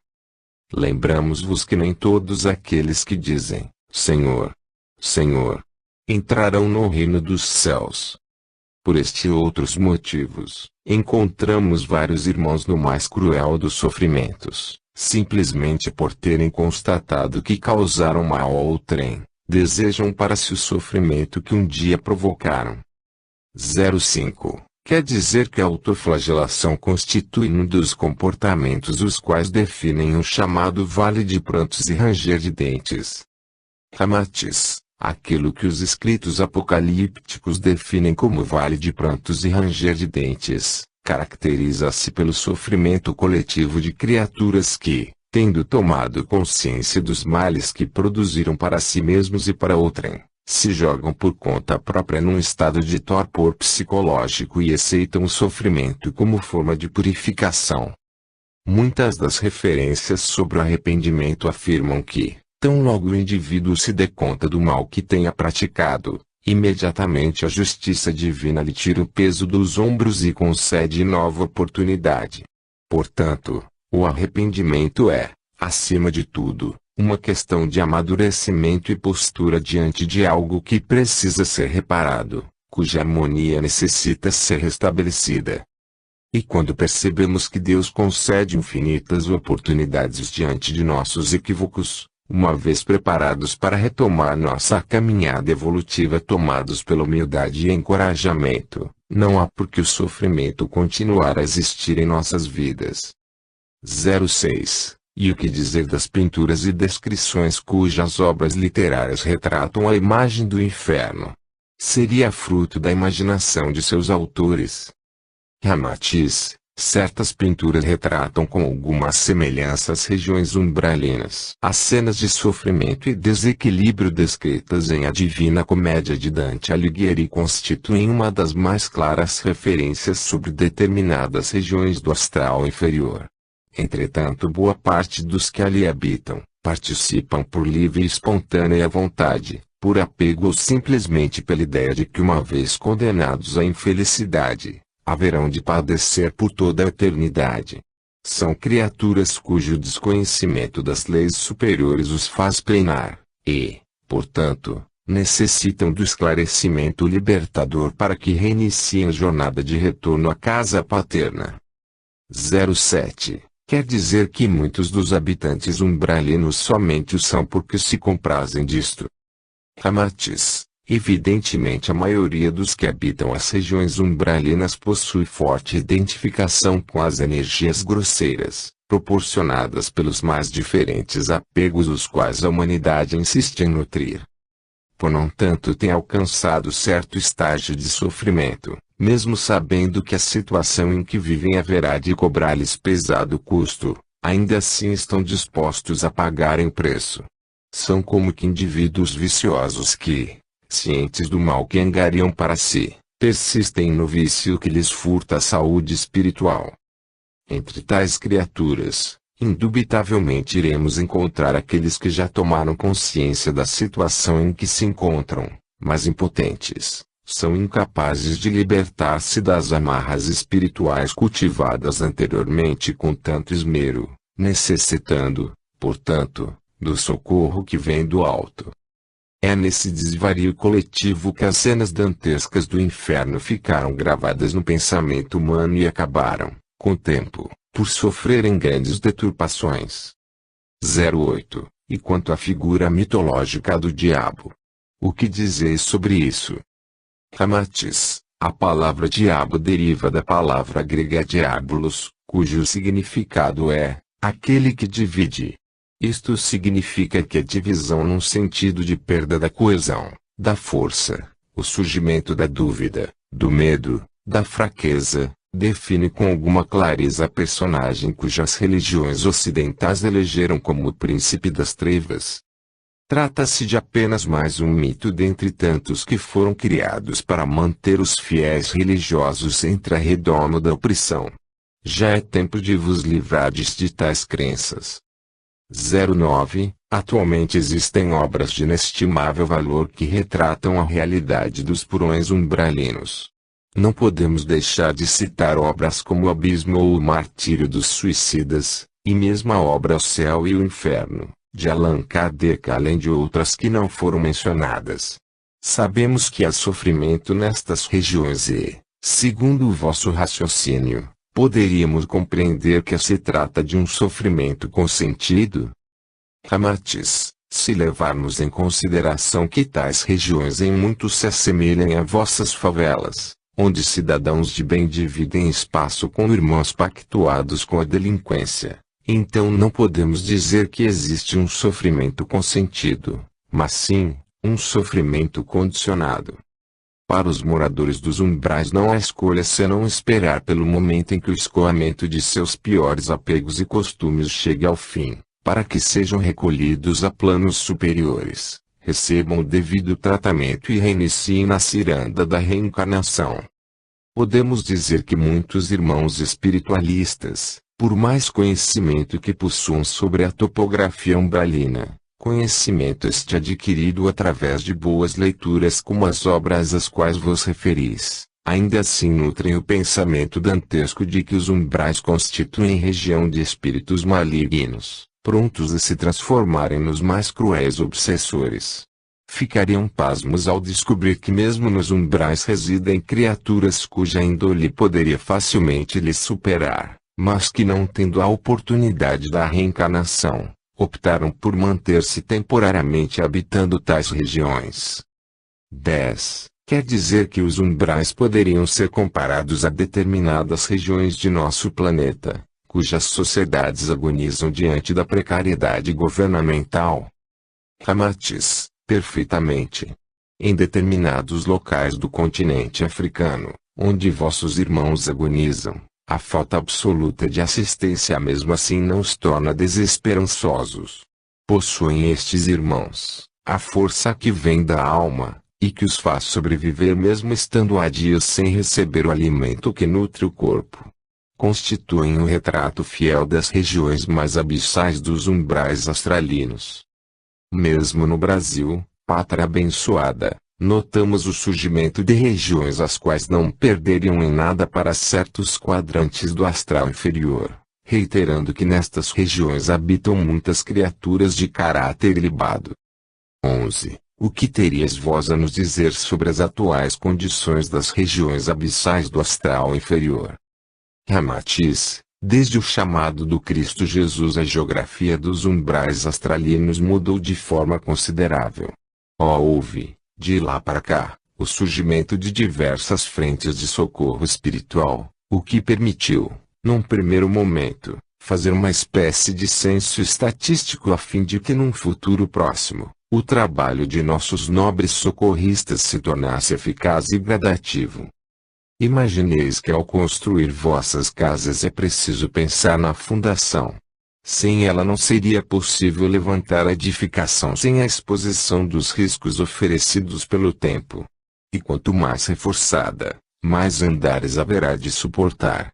Lembramos-vos que nem todos aqueles que dizem, Senhor, Senhor, entrarão no reino dos céus. Por este e outros motivos, encontramos vários irmãos no mais cruel dos sofrimentos, simplesmente por terem constatado que causaram mal ao outrem, desejam para si o sofrimento que um dia provocaram. 05. Quer dizer que a autoflagelação constitui um dos comportamentos os quais definem o chamado vale de prantos e ranger de dentes. Ramatiz, aquilo que os escritos apocalípticos definem como vale de prantos e ranger de dentes, caracteriza-se pelo sofrimento coletivo de criaturas que, tendo tomado consciência dos males que produziram para si mesmos e para outrem, se jogam por conta própria num estado de torpor psicológico e aceitam o sofrimento como forma de purificação. Muitas das referências sobre o arrependimento afirmam que, tão logo o indivíduo se dê conta do mal que tenha praticado, imediatamente a justiça divina lhe tira o peso dos ombros e concede nova oportunidade. Portanto, o arrependimento é, acima de tudo, uma questão de amadurecimento e postura diante de algo que precisa ser reparado, cuja harmonia necessita ser restabelecida. E quando percebemos que Deus concede infinitas oportunidades diante de nossos equívocos, uma vez preparados para retomar nossa caminhada evolutiva tomados pela humildade e encorajamento, não há por que o sofrimento continuar a existir em nossas vidas. 06. E o que dizer das pinturas e descrições cujas obras literárias retratam a imagem do inferno? Seria fruto da imaginação de seus autores. Ramatiz, certas pinturas retratam com alguma semelhança as regiões umbralinas. As cenas de sofrimento e desequilíbrio descritas em A Divina Comédia de Dante Alighieri constituem uma das mais claras referências sobre determinadas regiões do astral inferior. Entretanto, boa parte dos que ali habitam, participam por livre e espontânea vontade, por apego ou simplesmente pela ideia de que uma vez condenados à infelicidade, haverão de padecer por toda a eternidade. São criaturas cujo desconhecimento das leis superiores os faz penar, e, portanto, necessitam do esclarecimento libertador para que reiniciem a jornada de retorno à casa paterna. 07. Quer dizer que muitos dos habitantes umbralinos somente o são porque se comprazem disto. Ramatiz, evidentemente a maioria dos que habitam as regiões umbralinas possui forte identificação com as energias grosseiras, proporcionadas pelos mais diferentes apegos os quais a humanidade insiste em nutrir. Por não tanto tem alcançado certo estágio de sofrimento, mesmo sabendo que a situação em que vivem haverá de cobrar-lhes pesado custo, ainda assim estão dispostos a pagarem o preço. São como que indivíduos viciosos que, cientes do mal que angariam para si, persistem no vício que lhes furta a saúde espiritual. Entre tais criaturas, indubitavelmente iremos encontrar aqueles que já tomaram consciência da situação em que se encontram, mas impotentes, são incapazes de libertar-se das amarras espirituais cultivadas anteriormente com tanto esmero, necessitando, portanto, do socorro que vem do alto. É nesse desvario coletivo que as cenas dantescas do inferno ficaram gravadas no pensamento humano e acabaram, com o tempo, por sofrerem grandes deturpações. 08. E quanto à figura mitológica do diabo? O que dizeis sobre isso? Ramatiz, a palavra diabo deriva da palavra grega diabolos, cujo significado é aquele que divide. Isto significa que a divisão num sentido de perda da coesão, da força, o surgimento da dúvida, do medo, da fraqueza, define com alguma clareza a personagem cujas religiões ocidentais elegeram como o príncipe das trevas. Trata-se de apenas mais um mito dentre tantos que foram criados para manter os fiéis religiosos entre a redoma da opressão. Já é tempo de vos livrardes de tais crenças. 09. Atualmente existem obras de inestimável valor que retratam a realidade dos porões umbralinos. Não podemos deixar de citar obras como O Abismo ou O Martírio dos Suicidas, e mesmo a obra O Céu e o Inferno, de Allan Kardec, além de outras que não foram mencionadas. Sabemos que há sofrimento nestas regiões e, segundo o vosso raciocínio, poderíamos compreender que se trata de um sofrimento consentido? Ramatiz, se levarmos em consideração que tais regiões em muito se assemelham a vossas favelas, onde cidadãos de bem dividem espaço com irmãos pactuados com a delinquência, então não podemos dizer que existe um sofrimento consentido, mas sim, um sofrimento condicionado. Para os moradores dos umbrais não há escolha senão esperar pelo momento em que o escoamento de seus piores apegos e costumes chegue ao fim, para que sejam recolhidos a planos superiores, recebam o devido tratamento e reiniciem na ciranda da reencarnação. Podemos dizer que muitos irmãos espiritualistas, por mais conhecimento que possuam sobre a topografia umbralina, conhecimento este adquirido através de boas leituras como as obras às quais vos referis, ainda assim nutrem o pensamento dantesco de que os umbrais constituem região de espíritos malignos, prontos a se transformarem nos mais cruéis obsessores. Ficariam pasmos ao descobrir que mesmo nos umbrais residem criaturas cuja índole poderia facilmente lhes superar, mas que não tendo a oportunidade da reencarnação, optaram por manter-se temporariamente habitando tais regiões. 10. Quer dizer que os umbrais poderiam ser comparados a determinadas regiões de nosso planeta, cujas sociedades agonizam diante da precariedade governamental? Ramatiz, perfeitamente. Em determinados locais do continente africano, onde vossos irmãos agonizam, a falta absoluta de assistência mesmo assim não os torna desesperançosos. Possuem estes irmãos a força que vem da alma, e que os faz sobreviver mesmo estando há dias sem receber o alimento que nutre o corpo. Constituem o retrato fiel das regiões mais abissais dos umbrais astralinos. Mesmo no Brasil, pátria abençoada, notamos o surgimento de regiões as quais não perderiam em nada para certos quadrantes do astral inferior, reiterando que nestas regiões habitam muitas criaturas de caráter ilibado. 11. O que terias vós a nos dizer sobre as atuais condições das regiões abissais do astral inferior? Ramatiz, desde o chamado do Cristo Jesus a geografia dos umbrais astralinos mudou de forma considerável. Houve, de lá para cá, o surgimento de diversas frentes de socorro espiritual, o que permitiu, num primeiro momento, fazer uma espécie de censo estatístico a fim de que num futuro próximo, o trabalho de nossos nobres socorristas se tornasse eficaz e gradativo. Imagineis que ao construir vossas casas é preciso pensar na fundação. Sem ela não seria possível levantar a edificação sem a exposição dos riscos oferecidos pelo tempo. E quanto mais reforçada, mais andares haverá de suportar.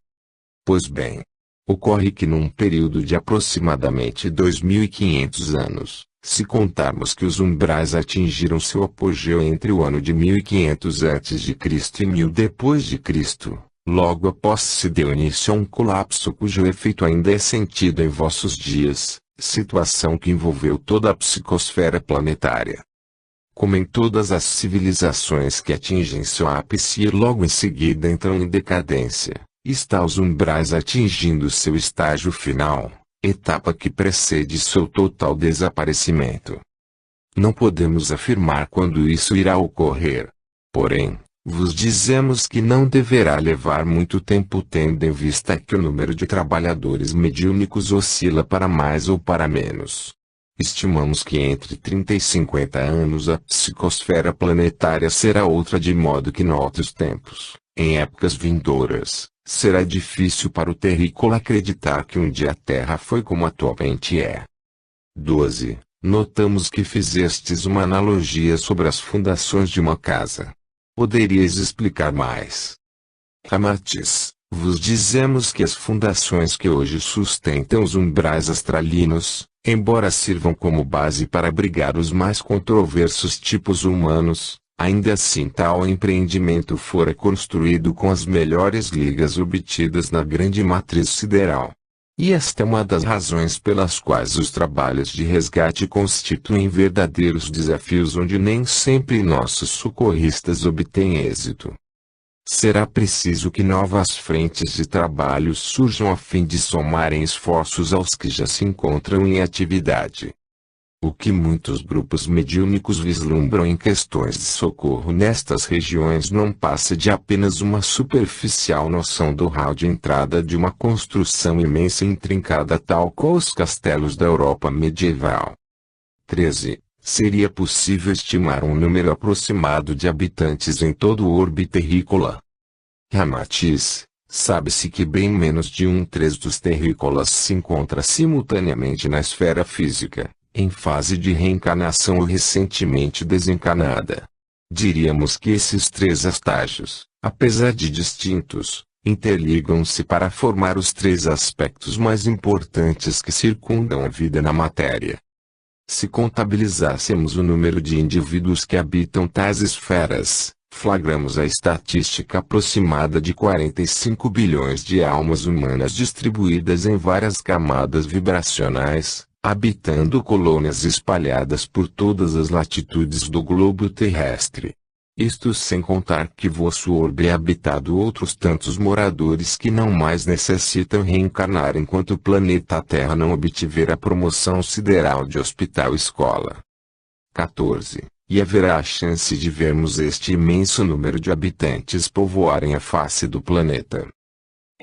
Pois bem, ocorre que num período de aproximadamente 2.500 anos, se contarmos que os umbrais atingiram seu apogeu entre o ano de 1500 a.C. e 1000 depois de Cristo, logo após se deu início a um colapso cujo efeito ainda é sentido em vossos dias, situação que envolveu toda a psicosfera planetária. Como em todas as civilizações que atingem seu ápice e logo em seguida entram em decadência, está os umbrais atingindo seu estágio final, etapa que precede seu total desaparecimento. Não podemos afirmar quando isso irá ocorrer. Porém, vos dizemos que não deverá levar muito tempo tendo em vista que o número de trabalhadores mediúnicos oscila para mais ou para menos. Estimamos que entre 30 e 50 anos a psicosfera planetária será outra de modo que noutros tempos, em épocas vindouras, será difícil para o terrícola acreditar que um dia a Terra foi como atualmente é. 12. Notamos que fizestes uma analogia sobre as fundações de uma casa. Poderias explicar mais? Ramatiz, Vos dizemos que as fundações que hoje sustentam os umbrais astralinos, embora sirvam como base para abrigar os mais controversos tipos humanos, ainda assim tal empreendimento fora construído com as melhores ligas obtidas na grande matriz sideral. E esta é uma das razões pelas quais os trabalhos de resgate constituem verdadeiros desafios onde nem sempre nossos socorristas obtêm êxito. Será preciso que novas frentes de trabalho surjam a fim de somarem esforços aos que já se encontram em atividade. O que muitos grupos mediúnicos vislumbram em questões de socorro nestas regiões não passa de apenas uma superficial noção do hall de entrada de uma construção imensa e intrincada tal qual os castelos da Europa medieval. 13. Seria possível estimar um número aproximado de habitantes em todo o orbe terrícola. Ramatiz, sabe-se que bem menos de 1/3 dos terrícolas se encontra simultaneamente na esfera física, em fase de reencarnação ou recentemente desencarnada. Diríamos que esses 3 estágios, apesar de distintos, interligam-se para formar os 3 aspectos mais importantes que circundam a vida na matéria. Se contabilizássemos o número de indivíduos que habitam tais esferas, flagramos a estatística aproximada de 45 bilhões de almas humanas distribuídas em várias camadas vibracionais, habitando colônias espalhadas por todas as latitudes do globo terrestre. Isto sem contar que vosso orbe é habitado outros tantos moradores que não mais necessitam reencarnar enquanto o planeta Terra não obtiver a promoção sideral de hospital-escola. 14. E haverá a chance de vermos este imenso número de habitantes povoarem a face do planeta.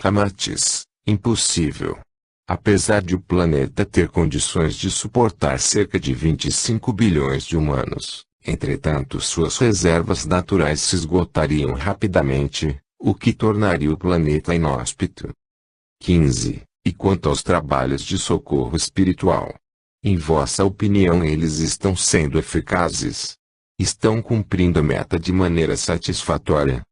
Ramatiz, impossível. Apesar de o planeta ter condições de suportar cerca de 25 bilhões de humanos, entretanto suas reservas naturais se esgotariam rapidamente, o que tornaria o planeta inóspito. 15. E quanto aos trabalhos de socorro espiritual? Em vossa opinião eles estão sendo eficazes? Estão cumprindo a meta de maneira satisfatória?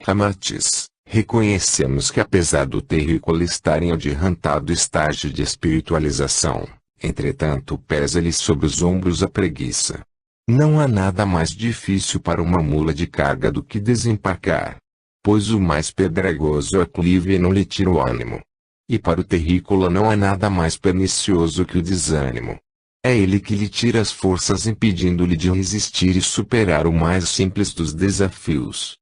Ramatiz, reconhecemos que apesar do terrícola estar em adiantado estágio de espiritualização, entretanto pesa-lhe sobre os ombros a preguiça. Não há nada mais difícil para uma mula de carga do que desembarcar, pois o mais pedregoso aclive não lhe tira o ânimo. E para o terrícola não há nada mais pernicioso que o desânimo. É ele que lhe tira as forças impedindo-lhe de resistir e superar o mais simples dos desafios.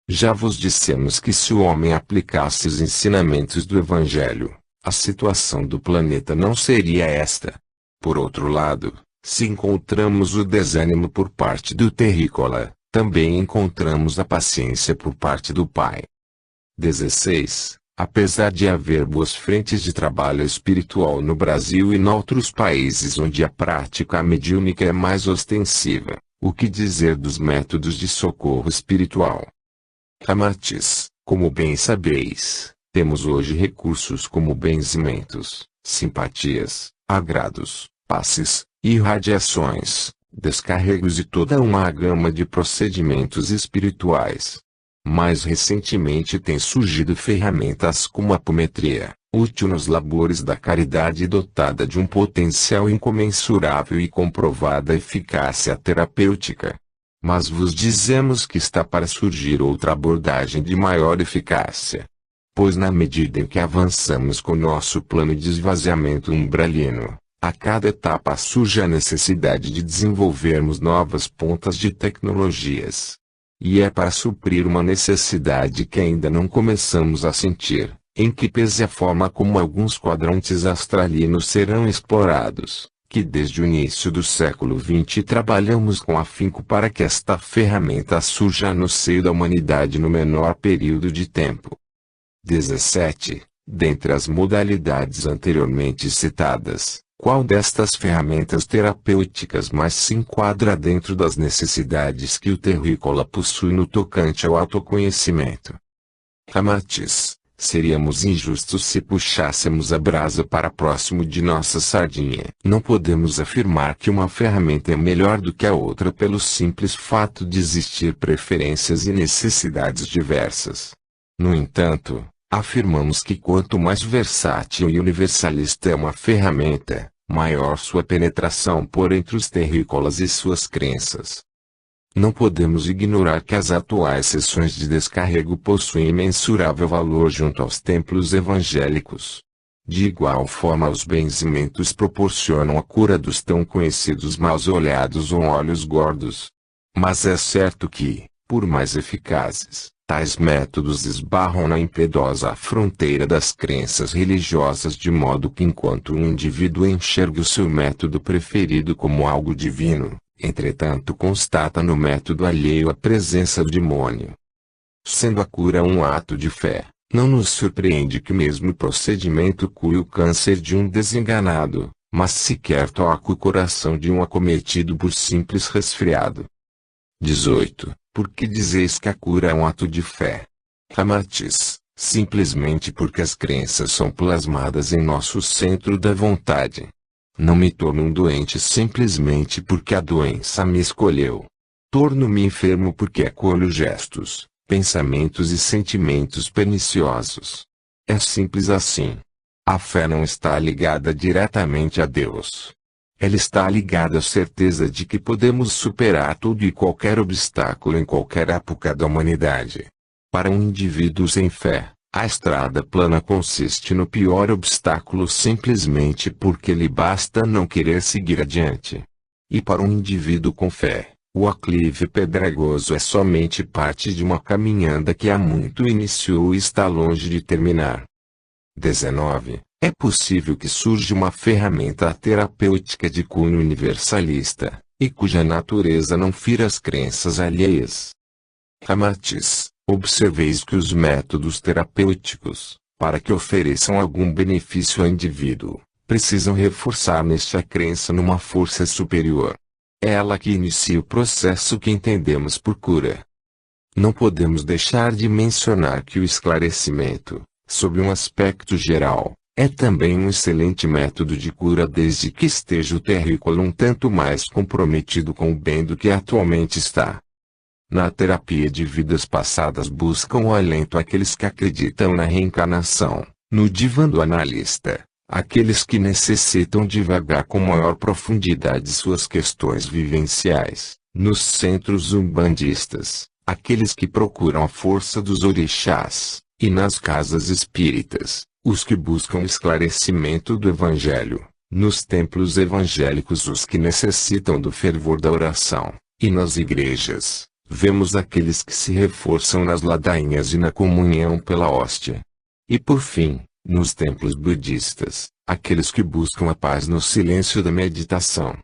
Já vos dissemos que se o homem aplicasse os ensinamentos do Evangelho, a situação do planeta não seria esta. Por outro lado, se encontramos o desânimo por parte do terrícola, também encontramos a paciência por parte do Pai. 16. Apesar de haver boas frentes de trabalho espiritual no Brasil e em outros países onde a prática mediúnica é mais ostensiva, o que dizer dos métodos de socorro espiritual? Ramatiz, como bem sabeis, temos hoje recursos como benzimentos, simpatias, agrados, passes, irradiações, descarregos e toda uma gama de procedimentos espirituais. Mais recentemente têm surgido ferramentas como a apometria, útil nos labores da caridade e dotada de um potencial incomensurável e comprovada eficácia terapêutica. Mas vos dizemos que está para surgir outra abordagem de maior eficácia. Pois na medida em que avançamos com nosso plano de esvaziamento umbralino, a cada etapa surge a necessidade de desenvolvermos novas pontas de tecnologias. E é para suprir uma necessidade que ainda não começamos a sentir, em que pese a forma como alguns quadrantes astralinos serão explorados, que desde o início do século XX trabalhamos com afinco para que esta ferramenta surja no seio da humanidade no menor período de tempo. 17. Dentre as modalidades anteriormente citadas, qual destas ferramentas terapêuticas mais se enquadra dentro das necessidades que o terrícola possui no tocante ao autoconhecimento? Ramatiz, seríamos injustos se puxássemos a brasa para próximo de nossa sardinha. Não podemos afirmar que uma ferramenta é melhor do que a outra pelo simples fato de existir preferências e necessidades diversas. No entanto, Afirmamos que quanto mais versátil e universalista é uma ferramenta, maior sua penetração por entre os terrícolas e suas crenças. Não podemos ignorar que as atuais sessões de descarrego possuem imensurável valor junto aos templos evangélicos. De igual forma, os benzimentos proporcionam a cura dos tão conhecidos mal-olhados ou olhos gordos. Mas é certo que, por mais eficazes, tais métodos esbarram na impiedosa fronteira das crenças religiosas, de modo que enquanto um indivíduo enxerga o seu método preferido como algo divino, entretanto constata no método alheio a presença do demônio. Sendo a cura um ato de fé, não nos surpreende que o mesmo procedimento cure o câncer de um desenganado, mas sequer toque o coração de um acometido por simples resfriado. 18. Por que dizeis que a cura é um ato de fé? Ramatiz, simplesmente porque as crenças são plasmadas em nosso centro da vontade. Não me torno um doente simplesmente porque a doença me escolheu. Torno-me enfermo porque acolho gestos, pensamentos e sentimentos perniciosos. É simples assim. A fé não está ligada diretamente a Deus. Ela está ligada à certeza de que podemos superar todo e qualquer obstáculo em qualquer época da humanidade. Para um indivíduo sem fé, a estrada plana consiste no pior obstáculo simplesmente porque lhe basta não querer seguir adiante. E para um indivíduo com fé, o aclive pedregoso é somente parte de uma caminhada que há muito iniciou e está longe de terminar. 19. É possível que surja uma ferramenta terapêutica de cunho universalista, e cuja natureza não fira as crenças alheias. Ramatiz, observeis que os métodos terapêuticos, para que ofereçam algum benefício ao indivíduo, precisam reforçar neste a crença numa força superior. É ela que inicia o processo que entendemos por cura. Não podemos deixar de mencionar que o esclarecimento, sob um aspecto geral, é também um excelente método de cura desde que esteja o terrícola um tanto mais comprometido com o bem do que atualmente está. Na terapia de vidas passadas buscam o alento aqueles que acreditam na reencarnação, no divã do analista, aqueles que necessitam divagar com maior profundidade suas questões vivenciais, nos centros umbandistas, aqueles que procuram a força dos orixás, e nas casas espíritas, os que buscam o esclarecimento do Evangelho, nos templos evangélicos os que necessitam do fervor da oração, e nas igrejas, vemos aqueles que se reforçam nas ladainhas e na comunhão pela hóstia. E por fim, nos templos budistas, aqueles que buscam a paz no silêncio da meditação.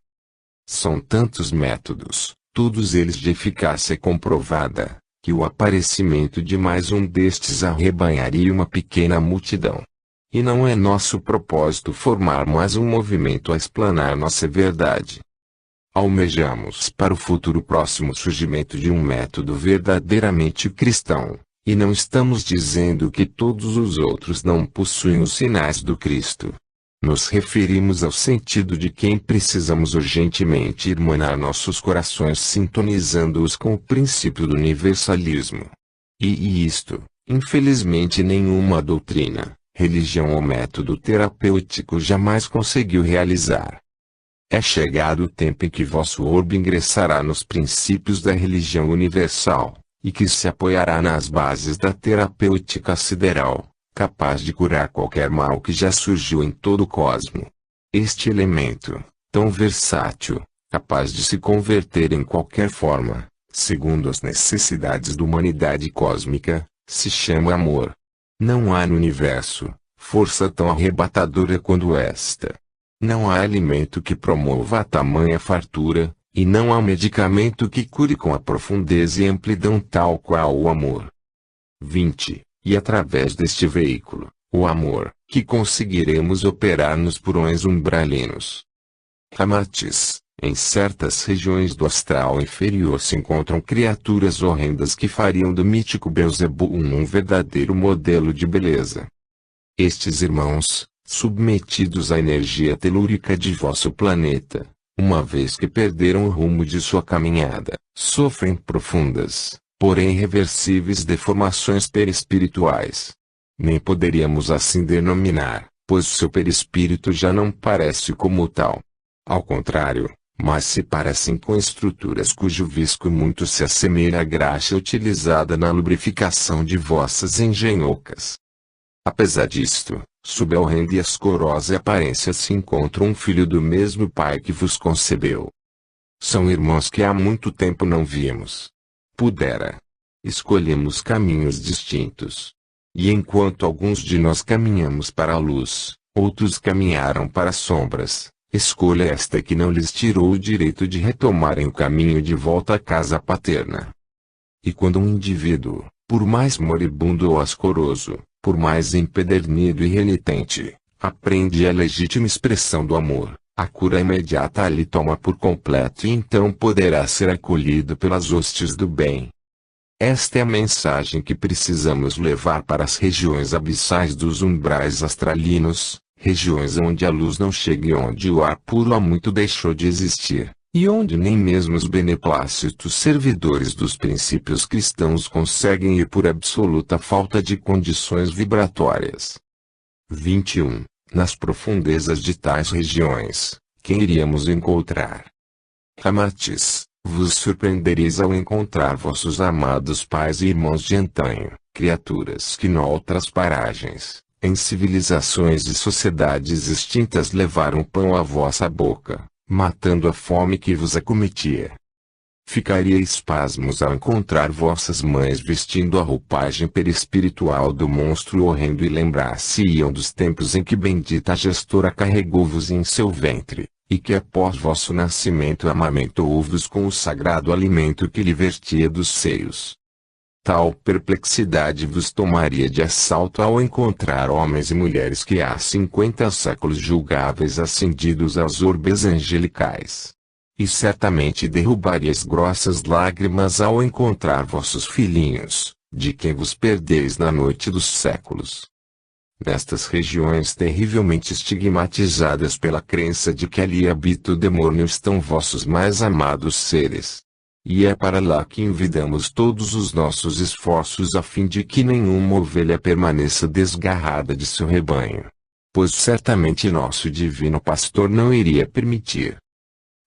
São tantos métodos, todos eles de eficácia comprovada, que o aparecimento de mais um destes arrebanharia uma pequena multidão. E não é nosso propósito formar mais um movimento a explanar nossa verdade. Almejamos para o futuro próximo surgimento de um método verdadeiramente cristão, e não estamos dizendo que todos os outros não possuem os sinais do Cristo. Nos referimos ao sentido de quem precisamos urgentemente irmanar nossos corações sintonizando-os com o princípio do universalismo. E isto, infelizmente, nenhuma doutrina, religião ou método terapêutico jamais conseguiu realizar. É chegado o tempo em que vosso orbe ingressará nos princípios da religião universal, e que se apoiará nas bases da terapêutica sideral, capaz de curar qualquer mal que já surgiu em todo o cosmo. Este elemento, tão versátil, capaz de se converter em qualquer forma, segundo as necessidades da humanidade cósmica, se chama amor. Não há no universo força tão arrebatadora quanto esta. Não há alimento que promova a tamanha fartura, e não há medicamento que cure com a profundeza e amplidão tal qual o amor. 20. E através deste veículo, o amor, que conseguiremos operar nos porões umbralinos. Ramatiz, em certas regiões do astral inferior se encontram criaturas horrendas que fariam do mítico Beelzebub um verdadeiro modelo de beleza. Estes irmãos, submetidos à energia telúrica de vosso planeta, uma vez que perderam o rumo de sua caminhada, sofrem profundas, porém irreversíveis deformações perispirituais. Nem poderíamos assim denominar, pois seu perispírito já não parece como tal. Ao contrário, mas se parecem com estruturas cujo visco muito se assemelha à graxa utilizada na lubrificação de vossas engenhocas. Apesar disto, sob a horrenda e escorosa aparência se encontra um filho do mesmo pai que vos concebeu. São irmãos que há muito tempo não víamos. Pudera. Escolhemos caminhos distintos. E enquanto alguns de nós caminhamos para a luz, outros caminharam para as sombras. Escolha esta que não lhes tirou o direito de retomarem o caminho de volta à casa paterna. E quando um indivíduo, por mais moribundo ou ascoroso, por mais empedernido e renitente, aprende a legítima expressão do amor, a cura imediata lhe toma por completo e então poderá ser acolhido pelas hostes do bem. Esta é a mensagem que precisamos levar para as regiões abissais dos umbrais astralinos, regiões onde a luz não chega e onde o ar puro há muito deixou de existir, e onde nem mesmo os beneplácitos servidores dos princípios cristãos conseguem ir por absoluta falta de condições vibratórias. 21. Nas profundezas de tais regiões, quem iríamos encontrar? Ramatiz, vos surpreendereis ao encontrar vossos amados pais e irmãos de antanho, criaturas que noutras paragens, em civilizações e sociedades extintas levaram pão à vossa boca, matando a fome que vos acometia. Ficaríeis pasmos ao encontrar vossas mães vestindo a roupagem perispiritual do monstro horrendo e lembrar-se-iam dos tempos em que bendita gestora carregou-vos em seu ventre, e que após vosso nascimento amamentou-vos com o sagrado alimento que lhe vertia dos seios. Tal perplexidade vos tomaria de assalto ao encontrar homens e mulheres que há 50 séculos julgáveis ascendidos aos orbes angelicais. E certamente derrubaríeis grossas lágrimas ao encontrar vossos filhinhos, de quem vos perdeis na noite dos séculos. Nestas regiões terrivelmente estigmatizadas pela crença de que ali habita o demônio estão vossos mais amados seres. E é para lá que envidamos todos os nossos esforços a fim de que nenhuma ovelha permaneça desgarrada de seu rebanho. Pois certamente nosso divino pastor não iria permitir.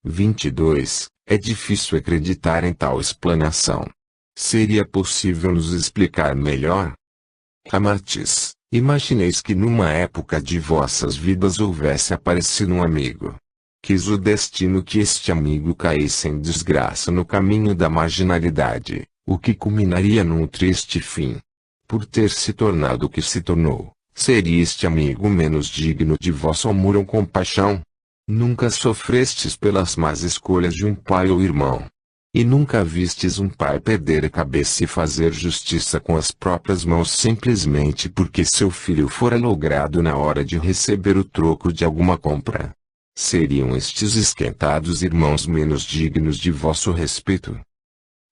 22. É difícil acreditar em tal explanação. Seria possível nos explicar melhor? Ramatiz, imagineis que numa época de vossas vidas houvesse aparecido um amigo. Quis o destino que este amigo caísse em desgraça no caminho da marginalidade, o que culminaria num triste fim. Por ter se tornado o que se tornou, seria este amigo menos digno de vosso amor ou compaixão? Nunca sofrestes pelas más escolhas de um pai ou irmão. E nunca vistes um pai perder a cabeça e fazer justiça com as próprias mãos simplesmente porque seu filho fora logrado na hora de receber o troco de alguma compra. Seriam estes esquentados irmãos menos dignos de vosso respeito?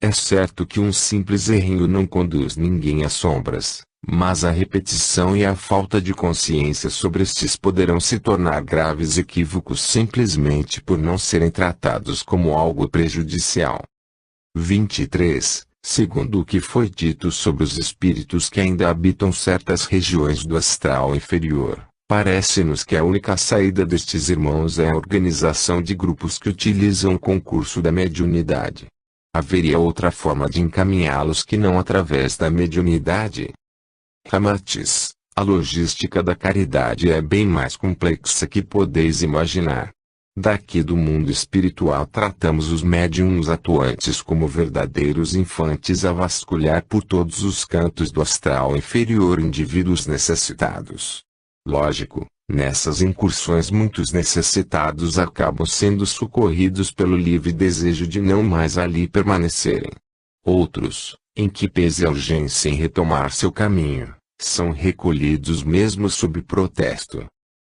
É certo que um simples errinho não conduz ninguém às sombras, mas a repetição e a falta de consciência sobre estes poderão se tornar graves equívocos simplesmente por não serem tratados como algo prejudicial. 23. Segundo o que foi dito sobre os espíritos que ainda habitam certas regiões do astral inferior, parece-nos que a única saída destes irmãos é a organização de grupos que utilizam o concurso da mediunidade. Haveria outra forma de encaminhá-los que não através da mediunidade? Ramatiz, a logística da caridade é bem mais complexa que podeis imaginar. Daqui do mundo espiritual tratamos os médiuns atuantes como verdadeiros infantes a vasculhar por todos os cantos do astral inferior indivíduos necessitados. Lógico, nessas incursões muitos necessitados acabam sendo socorridos pelo livre desejo de não mais ali permanecerem. Outros, em que pese a urgência em retomar seu caminho, são recolhidos mesmo sob protesto.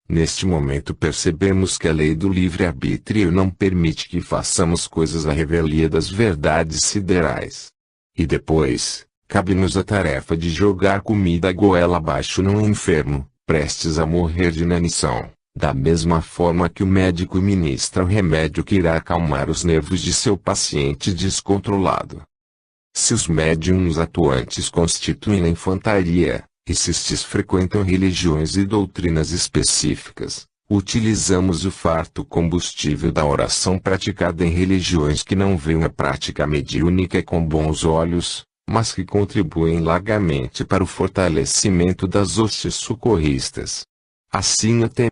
Neste momento percebemos que a lei do livre-arbítrio não permite que façamos coisas à revelia das verdades siderais. E depois, cabe-nos a tarefa de jogar comida goela abaixo num enfermo, prestes a morrer de inanição, da mesma forma que o médico ministra o remédio que irá acalmar os nervos de seu paciente descontrolado. Se os médiuns atuantes constituem a infantaria, E se estes frequentam religiões e doutrinas específicas, utilizamos o farto combustível da oração praticada em religiões que não veem a prática mediúnica com bons olhos, mas que contribuem largamente para o fortalecimento das hostes socorristas. Assim até